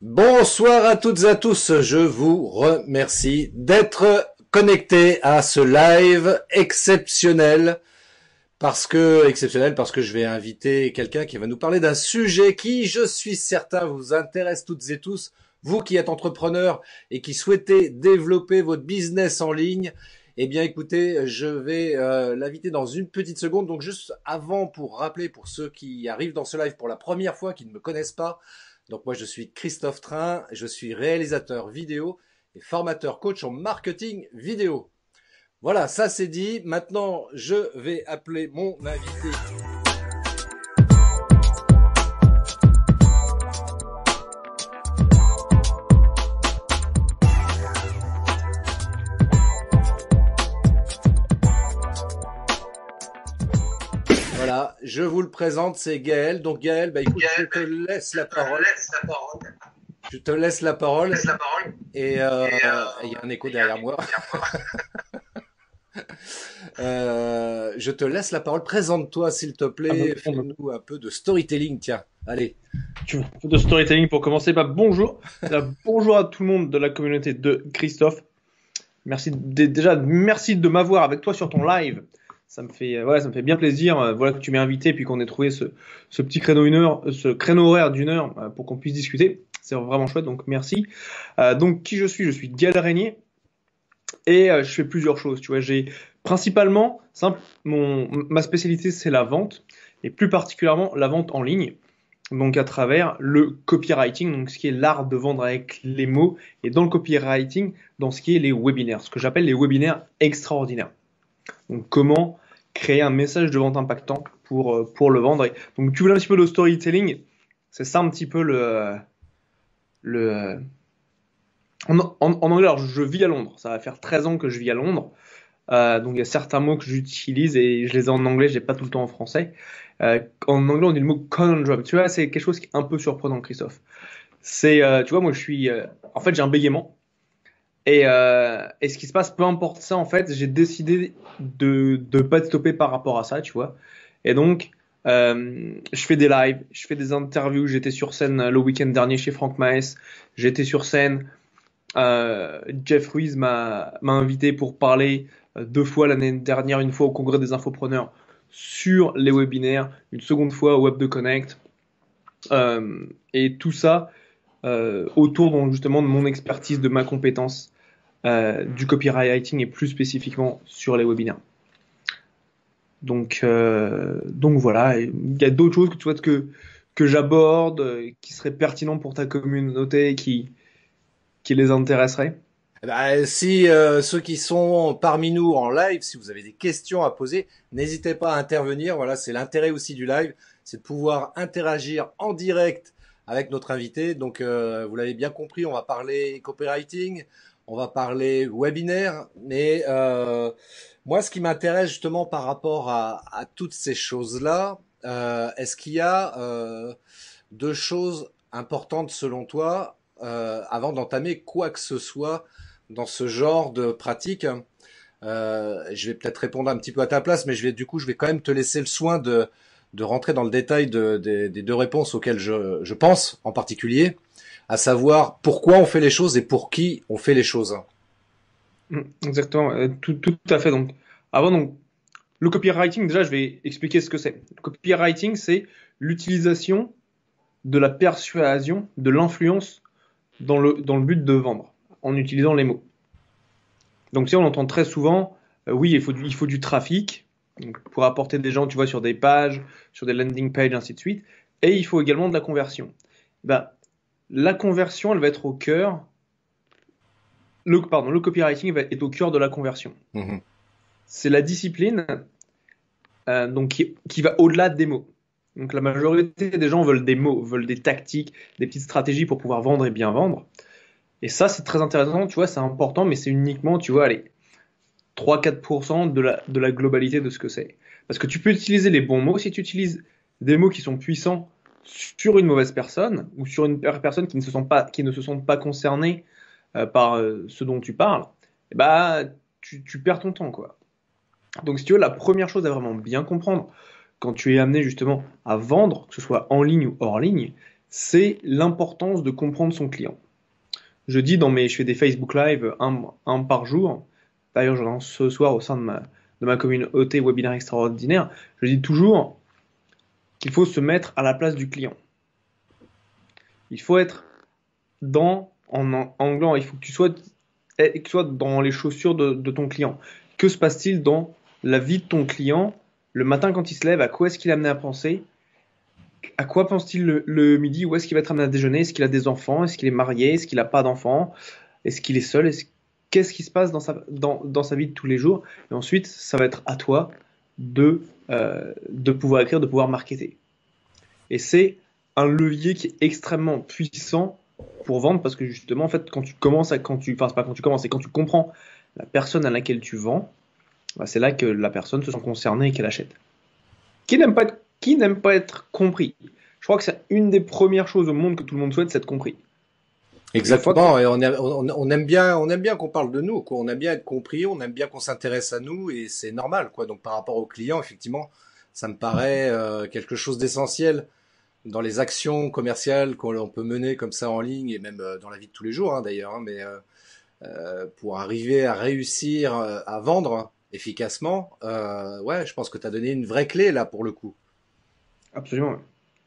Bonsoir à toutes et à tous, je vous remercie d'être connectés à ce live exceptionnel parce que je vais inviter quelqu'un qui va nous parler d'un sujet qui, je suis certain, vous intéresse toutes et tous, vous qui êtes entrepreneurs et qui souhaitez développer votre business en ligne. Eh bien, écoutez, je vais l'inviter dans une petite seconde. Donc, juste avant, pour rappeler pour ceux qui arrivent dans ce live pour la première fois, qui ne me connaissent pas, donc moi, je suis Christophe Train, je suis réalisateur vidéo et formateur coach en marketing vidéo. Voilà, ça c'est dit. Maintenant, je vais appeler mon invité. Voilà, je vous le présente, c'est Gaël. Donc Gaël, bah écoute, je te laisse la parole. Je te laisse la parole. Et il y a un écho derrière moi. Je te laisse la parole. Présente-toi, s'il te plaît. Fais-nous un peu de storytelling. Tiens, allez. Tu veux un peu de storytelling pour commencer? Bonjour. Bonjour à tout le monde de la communauté de Christophe. Merci merci de m'avoir avec toi sur ton live. Ça me fait bien plaisir. Voilà que tu m'aies invité puis qu'on ait trouvé ce petit ce créneau horaire d'une heure pour qu'on puisse discuter. C'est vraiment chouette. Donc merci. Donc qui je suis? Je suis Gaël Régnier et je fais plusieurs choses. Tu vois, j'ai principalement ma spécialité c'est la vente et plus particulièrement la vente en ligne. Donc à travers le copywriting, donc ce qui est l'art de vendre avec les mots, et dans le copywriting, dans ce qui est les webinaires, ce que j'appelle les webinaires extraordinaires. Donc comment créer un message de vente impactant pour le vendre. Donc tu voulais un petit peu de storytelling, c'est ça un petit peu en anglais. Alors je vis à Londres, ça va faire 13 ans que je vis à Londres. Donc il y a certains mots que j'utilise et je les ai en anglais, je les ai pas tout le temps en français. En anglais on dit le mot conundrum. Tu vois, c'est quelque chose qui est un peu surprenant, Christophe. Tu vois, moi je suis, en fait j'ai un bégaiement et ce qui se passe, peu importe ça, en fait, j'ai décidé de pas être stoppé par rapport à ça, tu vois. Et donc je fais des lives, je fais des interviews. J'étais sur scène le week-end dernier chez Franck Maes. J'étais sur scène. Jeff Ruiz m'a invité pour parler 2 fois l'année dernière, une fois au congrès des infopreneurs sur les webinaires, une seconde fois au Web de Connect, et tout ça autour donc justement de mon expertise, de ma compétence du copywriting et plus spécifiquement sur les webinaires. Donc voilà, il y a d'autres choses que tu souhaites que j'aborde, qui seraient pertinents pour ta communauté, qui les intéresseraient. Si ceux qui sont parmi nous en live, si vous avez des questions à poser, n'hésitez pas à intervenir. Voilà, c'est l'intérêt aussi du live, c'est de pouvoir interagir en direct avec notre invité. Donc, vous l'avez bien compris, on va parler copywriting, on va parler webinaire. Mais moi, ce qui m'intéresse justement par rapport à toutes ces choses-là, est-ce qu'il y a deux choses importantes selon toi avant d'entamer quoi que ce soit dans ce genre de pratique? Je vais peut-être répondre un petit peu à ta place, mais je vais quand même te laisser le soin de rentrer dans le détail des deux réponses auxquelles je pense en particulier, à savoir pourquoi on fait les choses et pour qui on fait les choses. Exactement, tout à fait. Donc, donc, le copywriting, déjà, je vais expliquer ce que c'est. Le copywriting, c'est l'utilisation de la persuasion, de l'influence dans le but de vendre, en utilisant les mots. Donc, si on entend très souvent, oui, il faut du trafic, donc, pour apporter des gens, tu vois, sur des pages, sur des landing pages, ainsi de suite. Et il faut également de la conversion. Ben, la conversion, elle va être au cœur. Le copywriting est au cœur de la conversion. Mhm. C'est la discipline donc qui va au-delà des mots. Donc la majorité des gens veulent des mots, veulent des tactiques, des petites stratégies pour pouvoir vendre et bien vendre. Et ça, c'est très intéressant, tu vois, c'est important, mais c'est uniquement, tu vois, allez, 3-4% de la globalité de ce que c'est. Parce que tu peux utiliser les bons mots. Si tu utilises des mots qui sont puissants sur une mauvaise personne ou sur une personne qui ne se sent pas concernée par ce dont tu parles, bah, tu perds ton temps, quoi. Donc, si tu veux, la première chose à vraiment bien comprendre quand tu es amené justement à vendre, que ce soit en ligne ou hors ligne, c'est l'importance de comprendre son client. Je fais des Facebook Live un par jour. D'ailleurs, je lance ce soir au sein de ma communauté webinaire extraordinaire. Je dis toujours qu'il faut se mettre à la place du client. Il faut être en anglais, il faut que tu sois dans les chaussures de ton client. Que se passe-t-il dans la vie de ton client le matin quand il se lève? À quoi est-ce qu'il est amené à penser? À quoi pense-t-il le midi? Où est-ce qu'il va être amené à déjeuner? Est-ce qu'il a des enfants? Est-ce qu'il est marié? Est-ce qu'il n'a pas d'enfants? Est-ce qu'il est seul? Qu'est-ce qui se passe dans sa vie de tous les jours? Et ensuite, ça va être à toi de pouvoir écrire, de pouvoir marketer. Et c'est un levier qui est extrêmement puissant pour vendre parce que justement, en fait, c'est quand tu comprends la personne à laquelle tu vends, bah, c'est là que la personne se sent concernée et qu'elle achète. Qui n'aime pas être compris? Je crois que c'est une des premières choses au monde que tout le monde souhaite, c'est être compris. Exactement, et on aime bien qu'on parle de nous, quoi. On aime bien être compris, on aime bien qu'on s'intéresse à nous, et c'est normal, quoi. Donc par rapport aux clients, effectivement, ça me paraît quelque chose d'essentiel dans les actions commerciales qu'on peut mener comme ça en ligne et même dans la vie de tous les jours, hein, d'ailleurs. Hein, mais pour arriver à réussir à vendre efficacement, ouais, je pense que tu as donné une vraie clé là pour le coup. Absolument.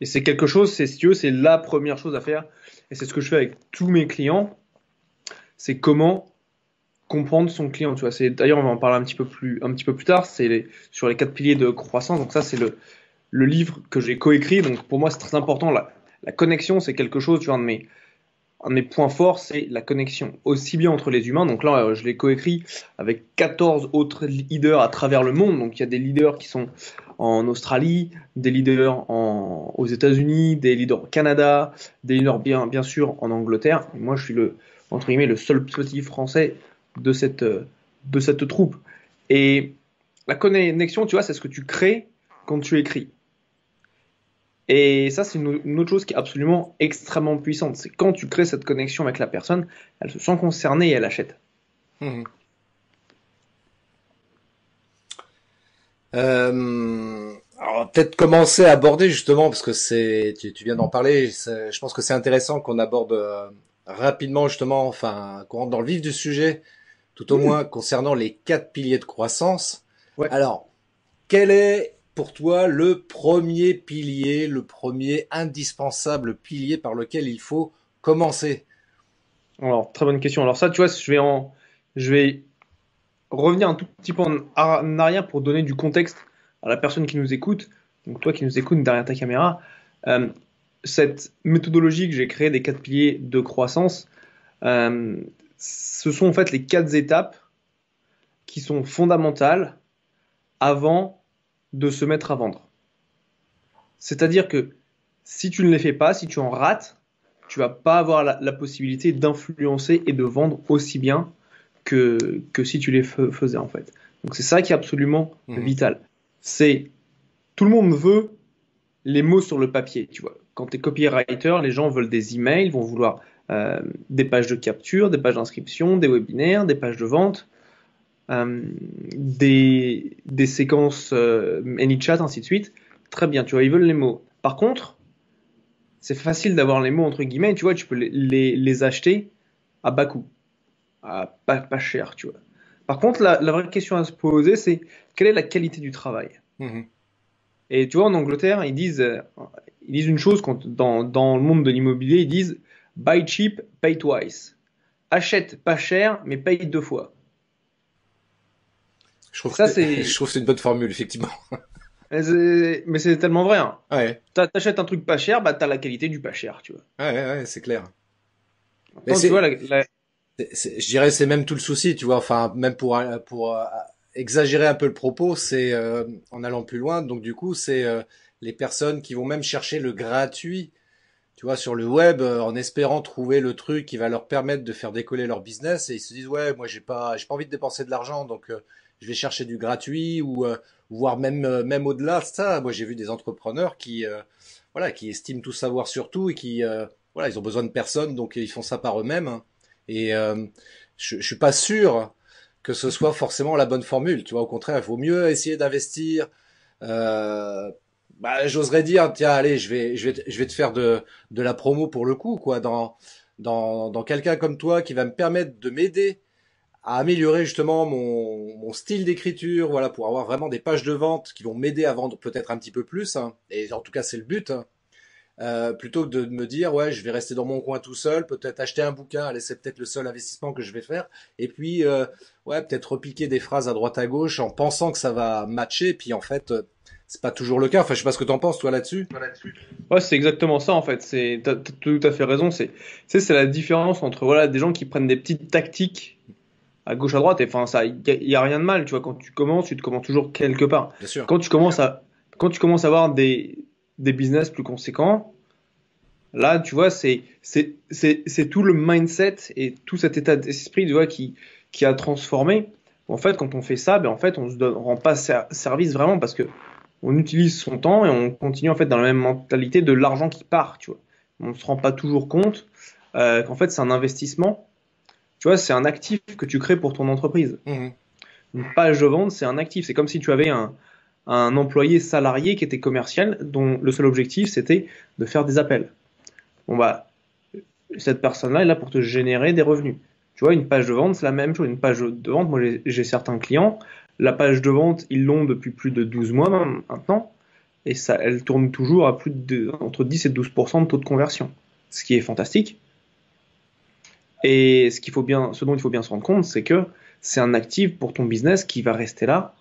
Et c'est quelque chose, si tu veux, c'est la première chose à faire. Et c'est ce que je fais avec tous mes clients. C'est comment comprendre son client. Tu vois, d'ailleurs, on va en parler un petit peu plus tard. Sur les 4 piliers de croissance. Donc ça, c'est le livre que j'ai coécrit. Donc pour moi, c'est très important. La connexion, c'est quelque chose, tu vois, un de mes points forts, c'est la connexion aussi bien entre les humains. Donc là, je l'ai coécrit avec 14 autres leaders à travers le monde. Donc il y a des leaders qui sont en Australie, des leaders aux États-Unis, des leaders au Canada, des leaders bien sûr en Angleterre. Et moi, je suis entre guillemets, le seul petit français de cette troupe. Et la connexion, tu vois, c'est ce que tu crées quand tu écris. Et ça, c'est une autre chose qui est absolument extrêmement puissante. C'est quand tu crées cette connexion avec la personne, elle se sent concernée et elle achète. Mhm. Alors, on va peut-être commencer à aborder justement, parce que tu viens d'en parler, je pense que c'est intéressant qu'on aborde rapidement justement, enfin, qu'on rentre dans le vif du sujet, tout au moins concernant les 4 piliers de croissance. Ouais. Alors, quel est pour toi le premier pilier, le premier indispensable pilier par lequel il faut commencer? Alors, très bonne question. Alors ça, tu vois, je vais revenir un tout petit peu en arrière pour donner du contexte à la personne qui nous écoute. Donc toi qui nous écoutes derrière ta caméra, euh, cette méthodologie que j'ai créée des 4 piliers de croissance, euh, ce sont en fait les 4 étapes qui sont fondamentales avant de se mettre à vendre. C'est-à-dire que si tu ne les fais pas, si tu en rates, tu vas pas avoir la possibilité d'influencer et de vendre aussi bien que si tu les faisais en fait. Donc c'est ça qui est absolument Mhm. vital. C'est tout le monde veut les mots sur le papier, tu vois. Quand tu es copywriter, les gens veulent des emails, vont vouloir des pages de capture, des pages d'inscription, des webinaires, des pages de vente, des séquences AnyChat, ainsi de suite. Très bien, tu vois, ils veulent les mots. Par contre, c'est facile d'avoir les mots entre guillemets, tu vois, tu peux les acheter à bas coût, à pas cher, tu vois. Par contre, la vraie question à se poser, c'est quelle est la qualité du travail? Mhm. Et tu vois, en Angleterre, ils disent une chose dans le monde de l'immobilier, ils disent buy cheap, pay twice. Achète pas cher, mais paye 2 fois. Ça, Je trouve que c'est une bonne formule, effectivement. mais c'est tellement vrai, hein. Ouais, T'achètes un truc pas cher, bah t'as la qualité du pas cher, tu vois. ouais, c'est clair. Mais Maintenant, tu vois, je dirais, c'est même tout le souci, tu vois. Enfin, même pour exagérer un peu le propos, c'est en allant plus loin. Donc du coup, c'est les personnes qui vont même chercher le gratuit, tu vois, sur le web, en espérant trouver le truc qui va leur permettre de faire décoller leur business. Et ils se disent, ouais, moi, j'ai pas envie de dépenser de l'argent, donc je vais chercher du gratuit ou voire même au-delà de ça. Moi, j'ai vu des entrepreneurs qui, voilà, qui estiment tout savoir sur tout et qui, voilà, ils ont besoin de personne, donc ils font ça par eux-mêmes, hein. Et je suis pas sûr que ce soit forcément la bonne formule. Tu vois, au contraire, il vaut mieux essayer d'investir, euh, Bah, j'oserais dire, tiens, allez, je vais te faire de la promo pour le coup, quoi, dans quelqu'un comme toi qui va me permettre de m'aider à améliorer justement mon style d'écriture, voilà, pour avoir vraiment des pages de vente qui vont m'aider à vendre peut-être un petit peu plus, hein. Et en tout cas, c'est le but, hein. Plutôt que de me dire, ouais, je vais rester dans mon coin tout seul, peut-être acheter un bouquin, allez, c'est peut-être le seul investissement que je vais faire, et puis, ouais, peut-être repiquer des phrases à droite à gauche en pensant que ça va matcher, puis en fait, c'est pas toujours le cas. Enfin, je sais pas ce que t'en penses, toi, là-dessus. Ouais, c'est exactement ça en fait. T'as tout à fait raison. C'est la différence entre voilà des gens qui prennent des petites tactiques à gauche à droite. Et enfin, y a rien de mal. Tu vois, quand tu te commences toujours quelque part. Bien sûr. Quand tu commences à, quand tu commences à avoir des business plus conséquents, là, tu vois, c'est tout le mindset et tout cet état d'esprit, tu vois, qui a transformé. En fait, quand on fait ça, ben en fait, on rend pas service vraiment parce que on utilise son temps et on continue en fait dans la même mentalité de l'argent qui part, tu vois. On se rend pas toujours compte qu'en fait c'est un investissement, tu vois, c'est un actif que tu crées pour ton entreprise. Mhm. Une page de vente, c'est un actif. C'est comme si tu avais un employé salarié qui était commercial, dont le seul objectif c'était de faire des appels. Bon bah, cette personne-là est là pour te générer des revenus. Tu vois, une page de vente, c'est la même chose. Une page de vente, moi j'ai certains clients, la page de vente, ils l'ont depuis plus de 12 mois maintenant, et ça, elle tourne toujours à entre 10 et 12% de taux de conversion, ce qui est fantastique. Et ce dont il faut bien se rendre compte, c'est que c'est un actif pour ton business qui va rester là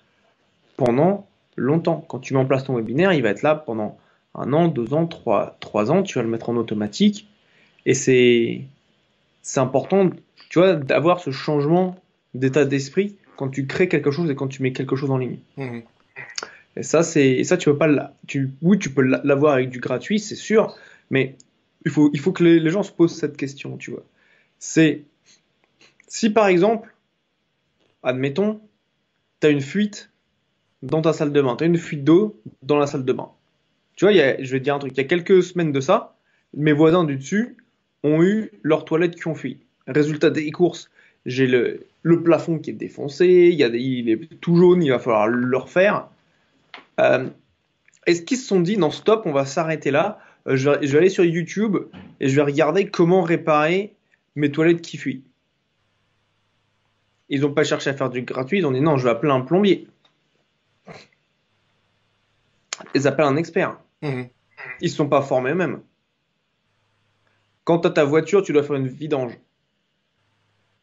pendant longtemps. Quand tu mets en place ton webinaire, il va être là pendant 1 an, 2 ans, 3 ans, tu vas le mettre en automatique, et c'est important, tu vois, d'avoir ce changement d'état d'esprit quand tu crées quelque chose et quand tu mets quelque chose en ligne. Mhm. Et ça, tu peux pas, oui, tu peux l'avoir avec du gratuit, c'est sûr, mais il faut que les gens se posent cette question, tu vois. C'est, si par exemple, admettons, t'as une fuite dans ta salle de bain, t'as une fuite d'eau dans la salle de bain. Tu vois, je vais te dire un truc, il y a quelques semaines de ça, mes voisins du dessus ont eu leurs toilettes qui ont fui. Résultat des courses, j'ai le plafond qui est défoncé, il est tout jaune, il va falloir le refaire. Euh, Est-ce qu'ils se sont dit, non, stop, on va s'arrêter là, je vais aller sur YouTube et je vais regarder comment réparer mes toilettes qui fuient. Ils n'ont pas cherché à faire du gratuit, ils ont dit, non, je vais appeler un plombier. Ils appellent un expert. Mhm. Ils ne sont pas formés eux-mêmes. Quand tu as ta voiture, tu dois faire une vidange.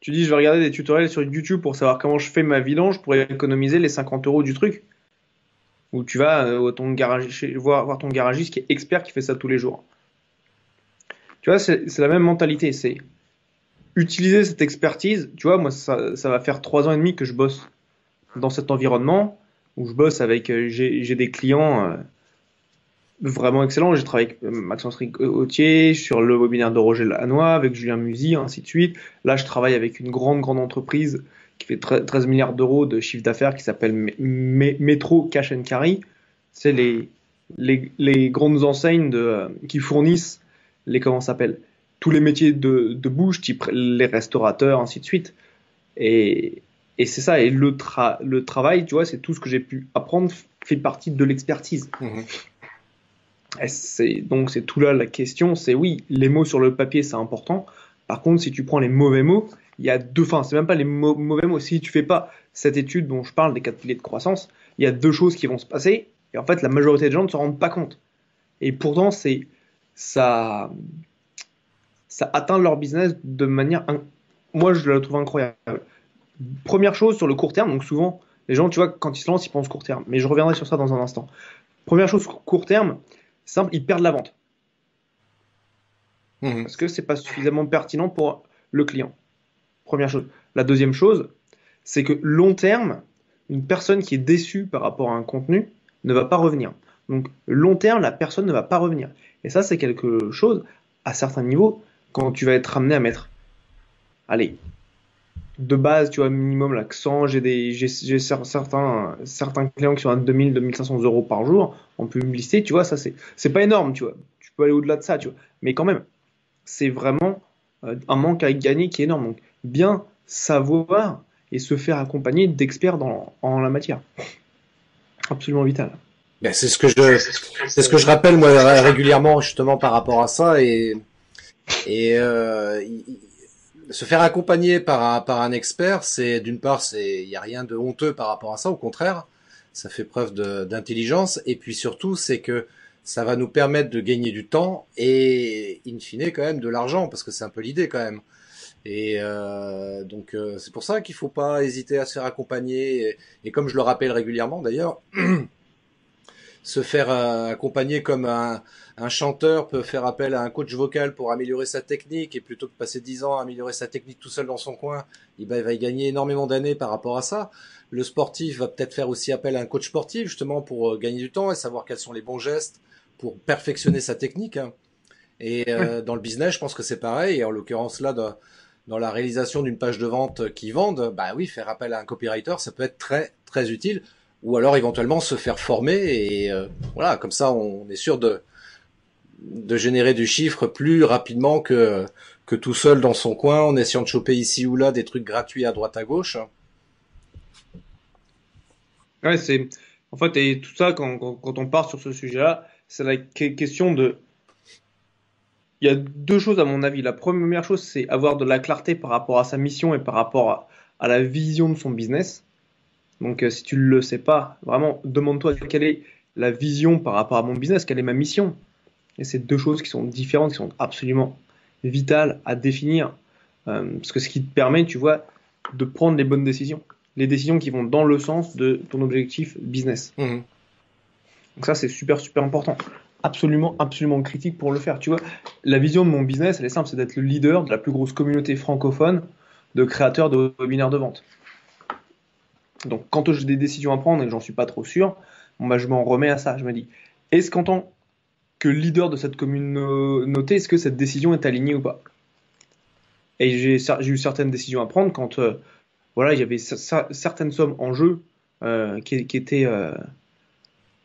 Tu dis, je vais regarder des tutoriels sur YouTube pour savoir comment je fais ma vidange pour économiser les 50 euros du truc. Ou tu vas voir ton garagiste qui est expert qui fait ça tous les jours. Tu vois, c'est la même mentalité. C'est utiliser cette expertise. Tu vois, moi, ça va faire 3 ans et demi que je bosse dans cet environnement où je bosse avec, j'ai des clients vraiment excellents. J'ai travaillé avec Maxence Rigotier sur le webinaire de Roger Lannoy, avec Julien Musy, ainsi de suite. Là, je travaille avec une grande entreprise qui fait 13 milliards d'euros de chiffre d'affaires qui s'appelle Metro Cash and Carry. C'est les grandes enseignes qui fournissent comment ça s'appelle, tous les métiers de bouche, type les restaurateurs, ainsi de suite. Et, et c'est ça. Et le travail, tu vois, c'est tout ce que j'ai pu apprendre fait partie de l'expertise. Mhm. Donc c'est tout là la question, c'est oui, les mots sur le papier c'est important. Par contre, si tu prends les mauvais mots, il y a deux, enfin c'est même pas les mauvais mots. Si tu fais pas cette étude dont je parle des 4 piliers de croissance, il y a deux choses qui vont se passer. Et en fait, la majorité des gens ne se rendent pas compte. Et pourtant, ça, ça atteint leur business de manière, moi je la trouve incroyable. Première chose sur le court terme, donc souvent les gens, tu vois, quand ils se lancent, ils pensent court terme. Mais je reviendrai sur ça dans un instant. Première chose court terme, simple, ils perdent la vente. Mhm. Parce que c'est pas suffisamment pertinent pour le client. Première chose. La deuxième chose, c'est que long terme, une personne qui est déçue par rapport à un contenu ne va pas revenir. Donc long terme, la personne ne va pas revenir. Et ça, c'est quelque chose, à certains niveaux, quand tu vas être amené à mettre, allez, de base, tu vois, minimum l'accent, j'ai certains clients qui sont à 2000-2500 euros par jour en publicité, tu vois, ça c'est pas énorme, tu vois. Tu peux aller au-delà de ça, tu vois. Mais quand même, c'est vraiment un manque à gagner qui est énorme. Donc, bien savoir et se faire accompagner d'experts en la matière. Absolument vital. Ben, c'est ce que je rappelle moi régulièrement justement par rapport à ça et se faire accompagner par un expert, c'est d'une part, il y a rien de honteux par rapport à ça, au contraire, ça fait preuve d'intelligence et puis surtout c'est que ça va nous permettre de gagner du temps et in fine quand même de l'argent parce que c'est un peu l'idée quand même. Et donc c'est pour ça qu'il faut pas hésiter à se faire accompagner et comme je le rappelle régulièrement d'ailleurs, se faire accompagner comme un chanteur peut faire appel à un coach vocal pour améliorer sa technique et plutôt que de passer 10 ans à améliorer sa technique tout seul dans son coin, il va y gagner énormément d'années par rapport à ça. Le sportif va peut-être faire aussi appel à un coach sportif justement pour gagner du temps et savoir quels sont les bons gestes pour perfectionner sa technique. Hein. Et Ouais. dans le business, je pense que c'est pareil. Et en l'occurrence là, dans la réalisation d'une page de vente qui vende, bah oui, faire appel à un copywriter, ça peut être très très utile. Ou alors éventuellement se faire former et voilà, comme ça on est sûr de générer du chiffre plus rapidement que tout seul dans son coin en essayant de choper ici ou là des trucs gratuits à droite à gauche. Ouais, en fait, et tout ça, quand on part sur ce sujet-là, c'est la question de, il y a deux choses à mon avis. La première chose, c'est avoir de la clarté par rapport à sa mission et par rapport à la vision de son business. Donc, si tu ne le sais pas, vraiment, demande-toi quelle est la vision par rapport à mon business, quelle est ma mission. Et c'est deux choses qui sont différentes, qui sont absolument vitales à définir. Parce que ce qui te permet, tu vois, de prendre les bonnes décisions. Les décisions qui vont dans le sens de ton objectif business. Mmh. Donc ça, c'est super, super important. Absolument, absolument critique pour le faire. Tu vois, la vision de mon business, elle est simple, c'est d'être le leader de la plus grosse communauté francophone de créateurs de webinaires de vente. Donc, quand j'ai des décisions à prendre et que j'en suis pas trop sûr, bon, bah, je m'en remets à ça. Je me dis, est-ce qu'en tant que leader de cette communauté, est-ce que cette décision est alignée ou pas? Et j'ai eu certaines décisions à prendre quand voilà, il y avait certaines sommes en jeu qui étaient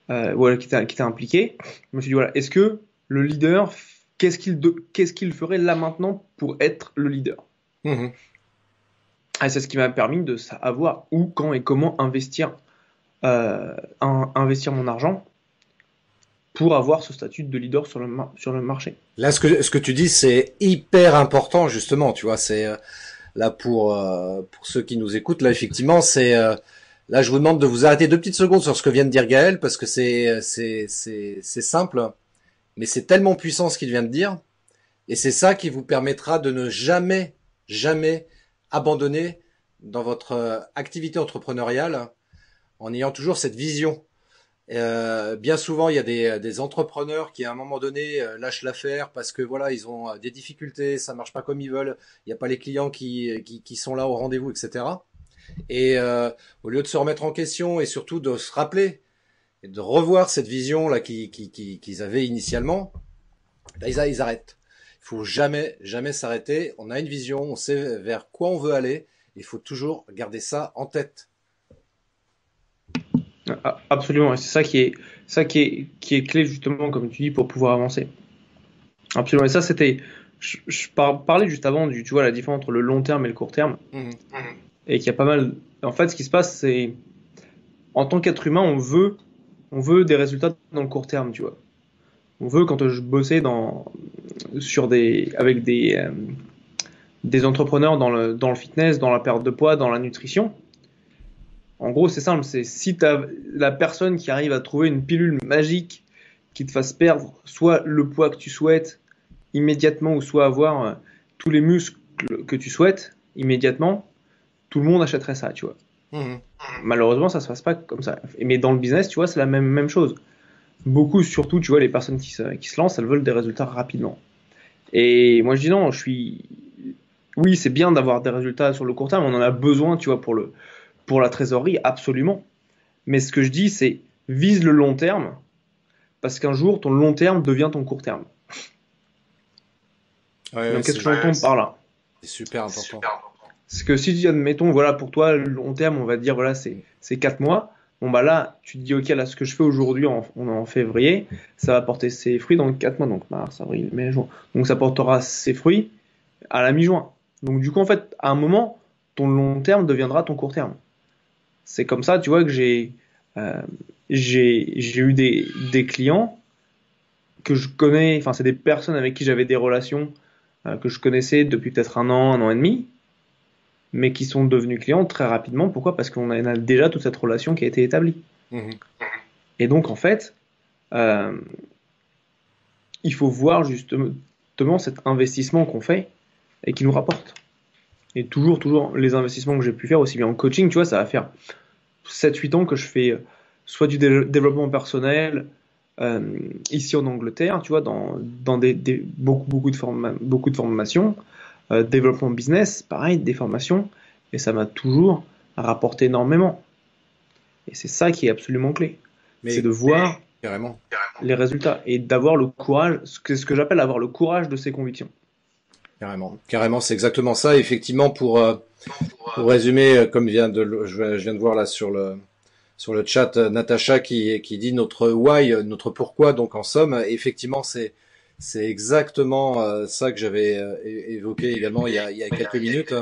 voilà, qui étaient impliquées. Je me suis dit, voilà, est-ce que le leader, qu'est-ce qu'il ferait là maintenant pour être le leader? Mmh. Et c'est ce qui m'a permis de savoir où, quand et comment investir mon argent pour avoir ce statut de leader sur le marché. Là, ce que tu dis, c'est hyper important justement. Tu vois, c'est là pour ceux qui nous écoutent. Là, effectivement, c'est là, je vous demande de vous arrêter 2 petites secondes sur ce que vient de dire Gaël parce que c'est simple, mais c'est tellement puissant ce qu'il vient de dire. Et c'est ça qui vous permettra de ne jamais, jamais abandonner dans votre activité entrepreneuriale en ayant toujours cette vision. Bien souvent, il y a des entrepreneurs qui, à un moment donné, lâchent l'affaire parce que voilà, ils ont des difficultés, ça marche pas comme ils veulent, il n'y a pas les clients qui sont là au rendez-vous, etc. Et au lieu de se remettre en question et surtout de se rappeler et de revoir cette vision là qu'ils avaient initialement, là, ils arrêtent. Il faut jamais, jamais s'arrêter. On a une vision, on sait vers quoi on veut aller. Il faut toujours garder ça en tête. Absolument, et c'est qui est clé justement, comme tu dis, pour pouvoir avancer. Absolument. Et ça, je parlais juste avant tu vois, la différence entre le long terme et le court terme. Mmh. Et qu'il y a pas mal. En fait, ce qui se passe, c'est en tant qu'être humain, on veut des résultats dans le court terme, tu vois. On veut, quand je bossais avec des entrepreneurs dans le fitness, dans la perte de poids, dans la nutrition. En gros, c'est simple, c'est si t'as la personne qui arrive à trouver une pilule magique qui te fasse perdre soit le poids que tu souhaites immédiatement ou soit avoir tous les muscles que tu souhaites immédiatement, tout le monde achèterait ça, tu vois. Mmh. Malheureusement, ça se passe pas comme ça. Mais dans le business, tu vois, c'est la même chose. Beaucoup, surtout, tu vois, les personnes qui se lancent, elles veulent des résultats rapidement. Et moi, je dis non, oui, c'est bien d'avoir des résultats sur le court terme, on en a besoin, tu vois, pour la trésorerie, absolument. Mais ce que je dis, c'est vise le long terme, parce qu'un jour, ton long terme devient ton court terme. Ouais, ouais, Donc, qu'est-ce que j'entends par là? c'est super important. C'est que si, admettons, voilà, pour toi, le long terme, on va dire, voilà, c'est 4 mois. Bon, bah là, tu te dis, ok, là, ce que je fais aujourd'hui, on est en février, ça va porter ses fruits dans 4 mois, donc mars, avril, mai, juin. Donc, ça portera ses fruits à la mi-juin. Donc, du coup, en fait, à un moment, ton long terme deviendra ton court terme. C'est comme ça, tu vois, que euh, j'ai eu des clients que je connais, enfin c'est des personnes avec qui j'avais des relations que je connaissais depuis peut-être un an et demi, mais qui sont devenus clients très rapidement. Pourquoi? Parce qu'on a déjà toute cette relation qui a été établie. Mhm. Et donc en fait, euh, il faut voir justement cet investissement qu'on fait et qui nous rapporte. Et toujours les investissements que j'ai pu faire, aussi bien en coaching, tu vois, ça va faire 7 8 ans que je fais soit du développement personnel euh, ici en Angleterre, tu vois, dans beaucoup de formations, développement business, pareil, des formations, et ça m'a toujours rapporté énormément. Et c'est ça qui est absolument clé, c'est Mais de voir carrément. les résultats et d'avoir le courage, ce que j'appelle avoir le courage de ses convictions. Carrément, carrément, c'est exactement ça. Effectivement, pour résumer, comme je viens de voir là sur le chat, Natacha qui dit notre why, notre pourquoi. Donc en somme, effectivement, c'est exactement ça que j'avais évoqué également il y a quelques minutes.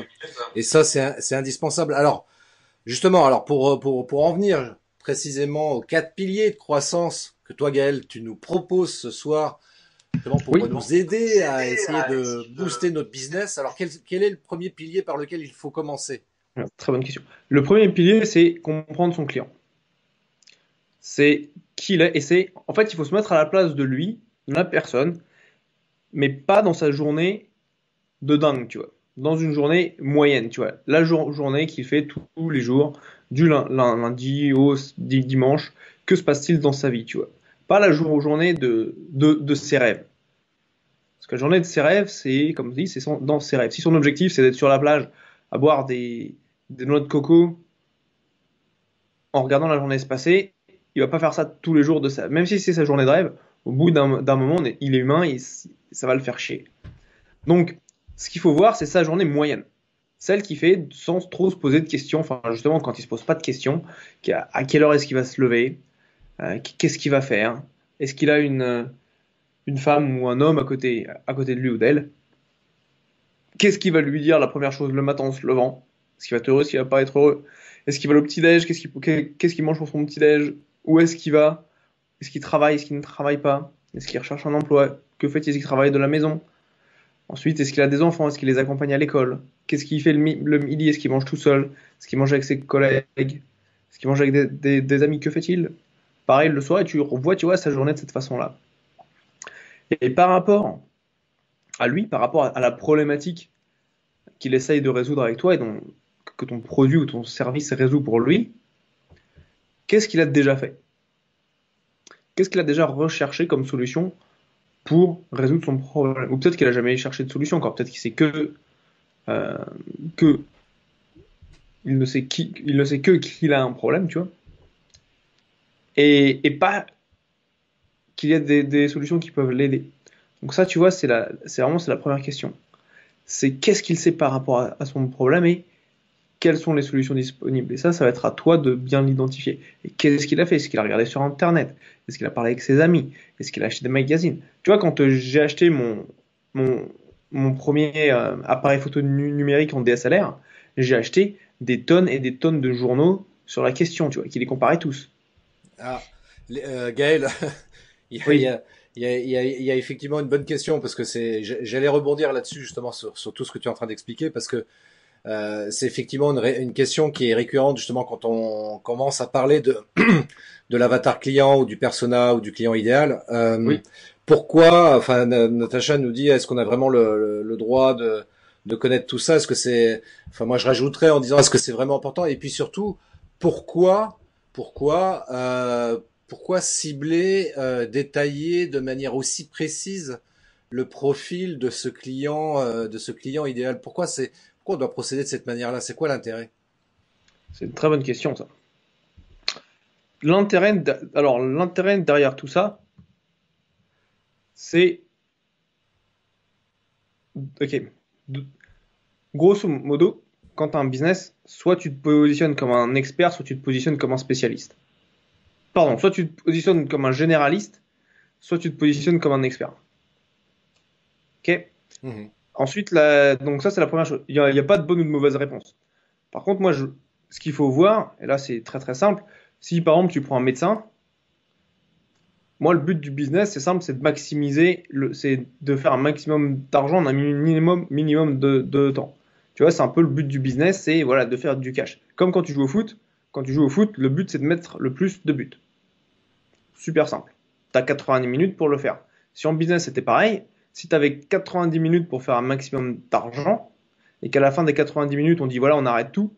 Et ça, c'est indispensable. Alors justement, alors pour en venir précisément aux 4 piliers de croissance que toi, Gaël, tu nous proposes ce soir justement pour Oui, nous aider à essayer de booster notre business. Alors quel est le premier pilier par lequel il faut commencer? alors, très bonne question. Le premier pilier, c'est comprendre son client. C'est qui il est, et c'est, en fait, il faut se mettre à la place de lui, de la personne, mais pas dans sa journée de dingue, tu vois. Dans une journée moyenne, tu vois. La journée qu'il fait tous les jours, du lundi au dimanche, que se passe-t-il dans sa vie, tu vois. Pas la journée de ses rêves. Parce que la journée de ses rêves, c'est, comme je dis, dans ses rêves. Si son objectif, c'est d'être sur la plage, à boire des noix de coco, en regardant la journée se passer, il va pas faire ça tous les jours de sa, même si c'est sa journée de rêve, au bout d'un moment, il est humain et ça va le faire chier. Donc, ce qu'il faut voir, c'est sa journée moyenne. Celle qui fait sans trop se poser de questions, enfin, justement, quand il se pose pas de questions, à quelle heure est-ce qu'il va se lever, qu'est-ce qu'il va faire, est-ce qu'il a une femme ou un homme à côté de lui ou d'elle, qu'est-ce qu'il va lui dire la première chose le matin en se levant, est-ce qu'il va être heureux, est-ce qu'il va pas être heureux, est-ce qu'il va au petit-déj, qu'est-ce qu'il mange pour son petit-déj, où est-ce qu'il va, est-ce qu'il travaille, est-ce qu'il ne travaille pas, est-ce qu'il recherche un emploi, que fait-il, est-ce qu'il travaille de la maison. Ensuite, est-ce qu'il a des enfants? Est-ce qu'il les accompagne à l'école? Qu'est-ce qu'il fait le midi? Est-ce qu'il mange tout seul? Est-ce qu'il mange avec ses collègues? Est-ce qu'il mange avec des amis? Que fait-il? Pareil, le soir, et tu revois, tu vois, sa journée de cette façon-là. Et par rapport à lui, par rapport à la problématique qu'il essaye de résoudre avec toi que ton produit ou ton service résout pour lui, qu'est-ce qu'il a déjà fait? Qu'est-ce qu'il a déjà recherché comme solution pour résoudre son problème? Ou peut-être qu'il a jamais cherché de solution encore. Peut-être qu'il sait euh, que il ne sait que qu'il a un problème, tu vois, et pas qu'il y a des solutions qui peuvent l'aider. Donc ça, tu vois, c'est la première question. C'est qu'est-ce qu'il sait par rapport à son problème et quelles sont les solutions disponibles. Et ça va être à toi de bien l'identifier. Et qu'est-ce qu'il a fait? Est-ce qu'il a regardé sur Internet? Est-ce qu'il a parlé avec ses amis? Est-ce qu'il a acheté des magazines? Tu vois, quand j'ai acheté mon, mon premier appareil photo numérique en DSLR, j'ai acheté des tonnes et des tonnes de journaux sur la question, tu vois, qui les comparaient tous. Ah, Gaël, il y a, il y Oui, a, il y a effectivement une bonne question parce que j'allais rebondir là-dessus justement sur tout ce que tu es en train d'expliquer parce que c'est effectivement une question qui est récurrente justement quand on commence à parler de l'avatar client ou du persona ou du client idéal. oui. Pourquoi, enfin, Natacha nous dit, est-ce qu'on a vraiment le droit de connaître tout ça? Est-ce que c'est, enfin, moi je rajouterais en disant, est-ce que c'est vraiment important? Et puis surtout, pourquoi, pourquoi, pourquoi cibler, détailler de manière aussi précise le profil de ce client idéal? Pourquoi on doit procéder de cette manière-là? C'est quoi l'intérêt? C'est une très bonne question, ça. L'intérêt derrière tout ça, c'est, ok, de- grosso modo, quand tu as un business, soit tu te positionnes comme un expert, soit tu te positionnes comme un spécialiste. Pardon, soit tu te positionnes comme un généraliste, soit tu te positionnes comme un expert. Ok? Mhm. Ensuite, donc ça, c'est la première chose. Il y a pas de bonne ou de mauvaise réponse. Par contre, ce qu'il faut voir, et là, c'est très très simple, si par exemple tu prends un médecin, Moi, le but du business, c'est simple, c'est de maximiser, c'est de faire un maximum d'argent en un minimum de temps. Tu vois, c'est un peu le but du business, c'est voilà, de faire du cash. Comme quand tu joues au foot. Quand tu joues au foot, le but, c'est de mettre le plus de buts. Super simple. Tu as 90 minutes pour le faire. Si en business, c'était pareil, si tu avais 90 minutes pour faire un maximum d'argent, et qu'à la fin des 90 minutes, on dit voilà, on arrête tout,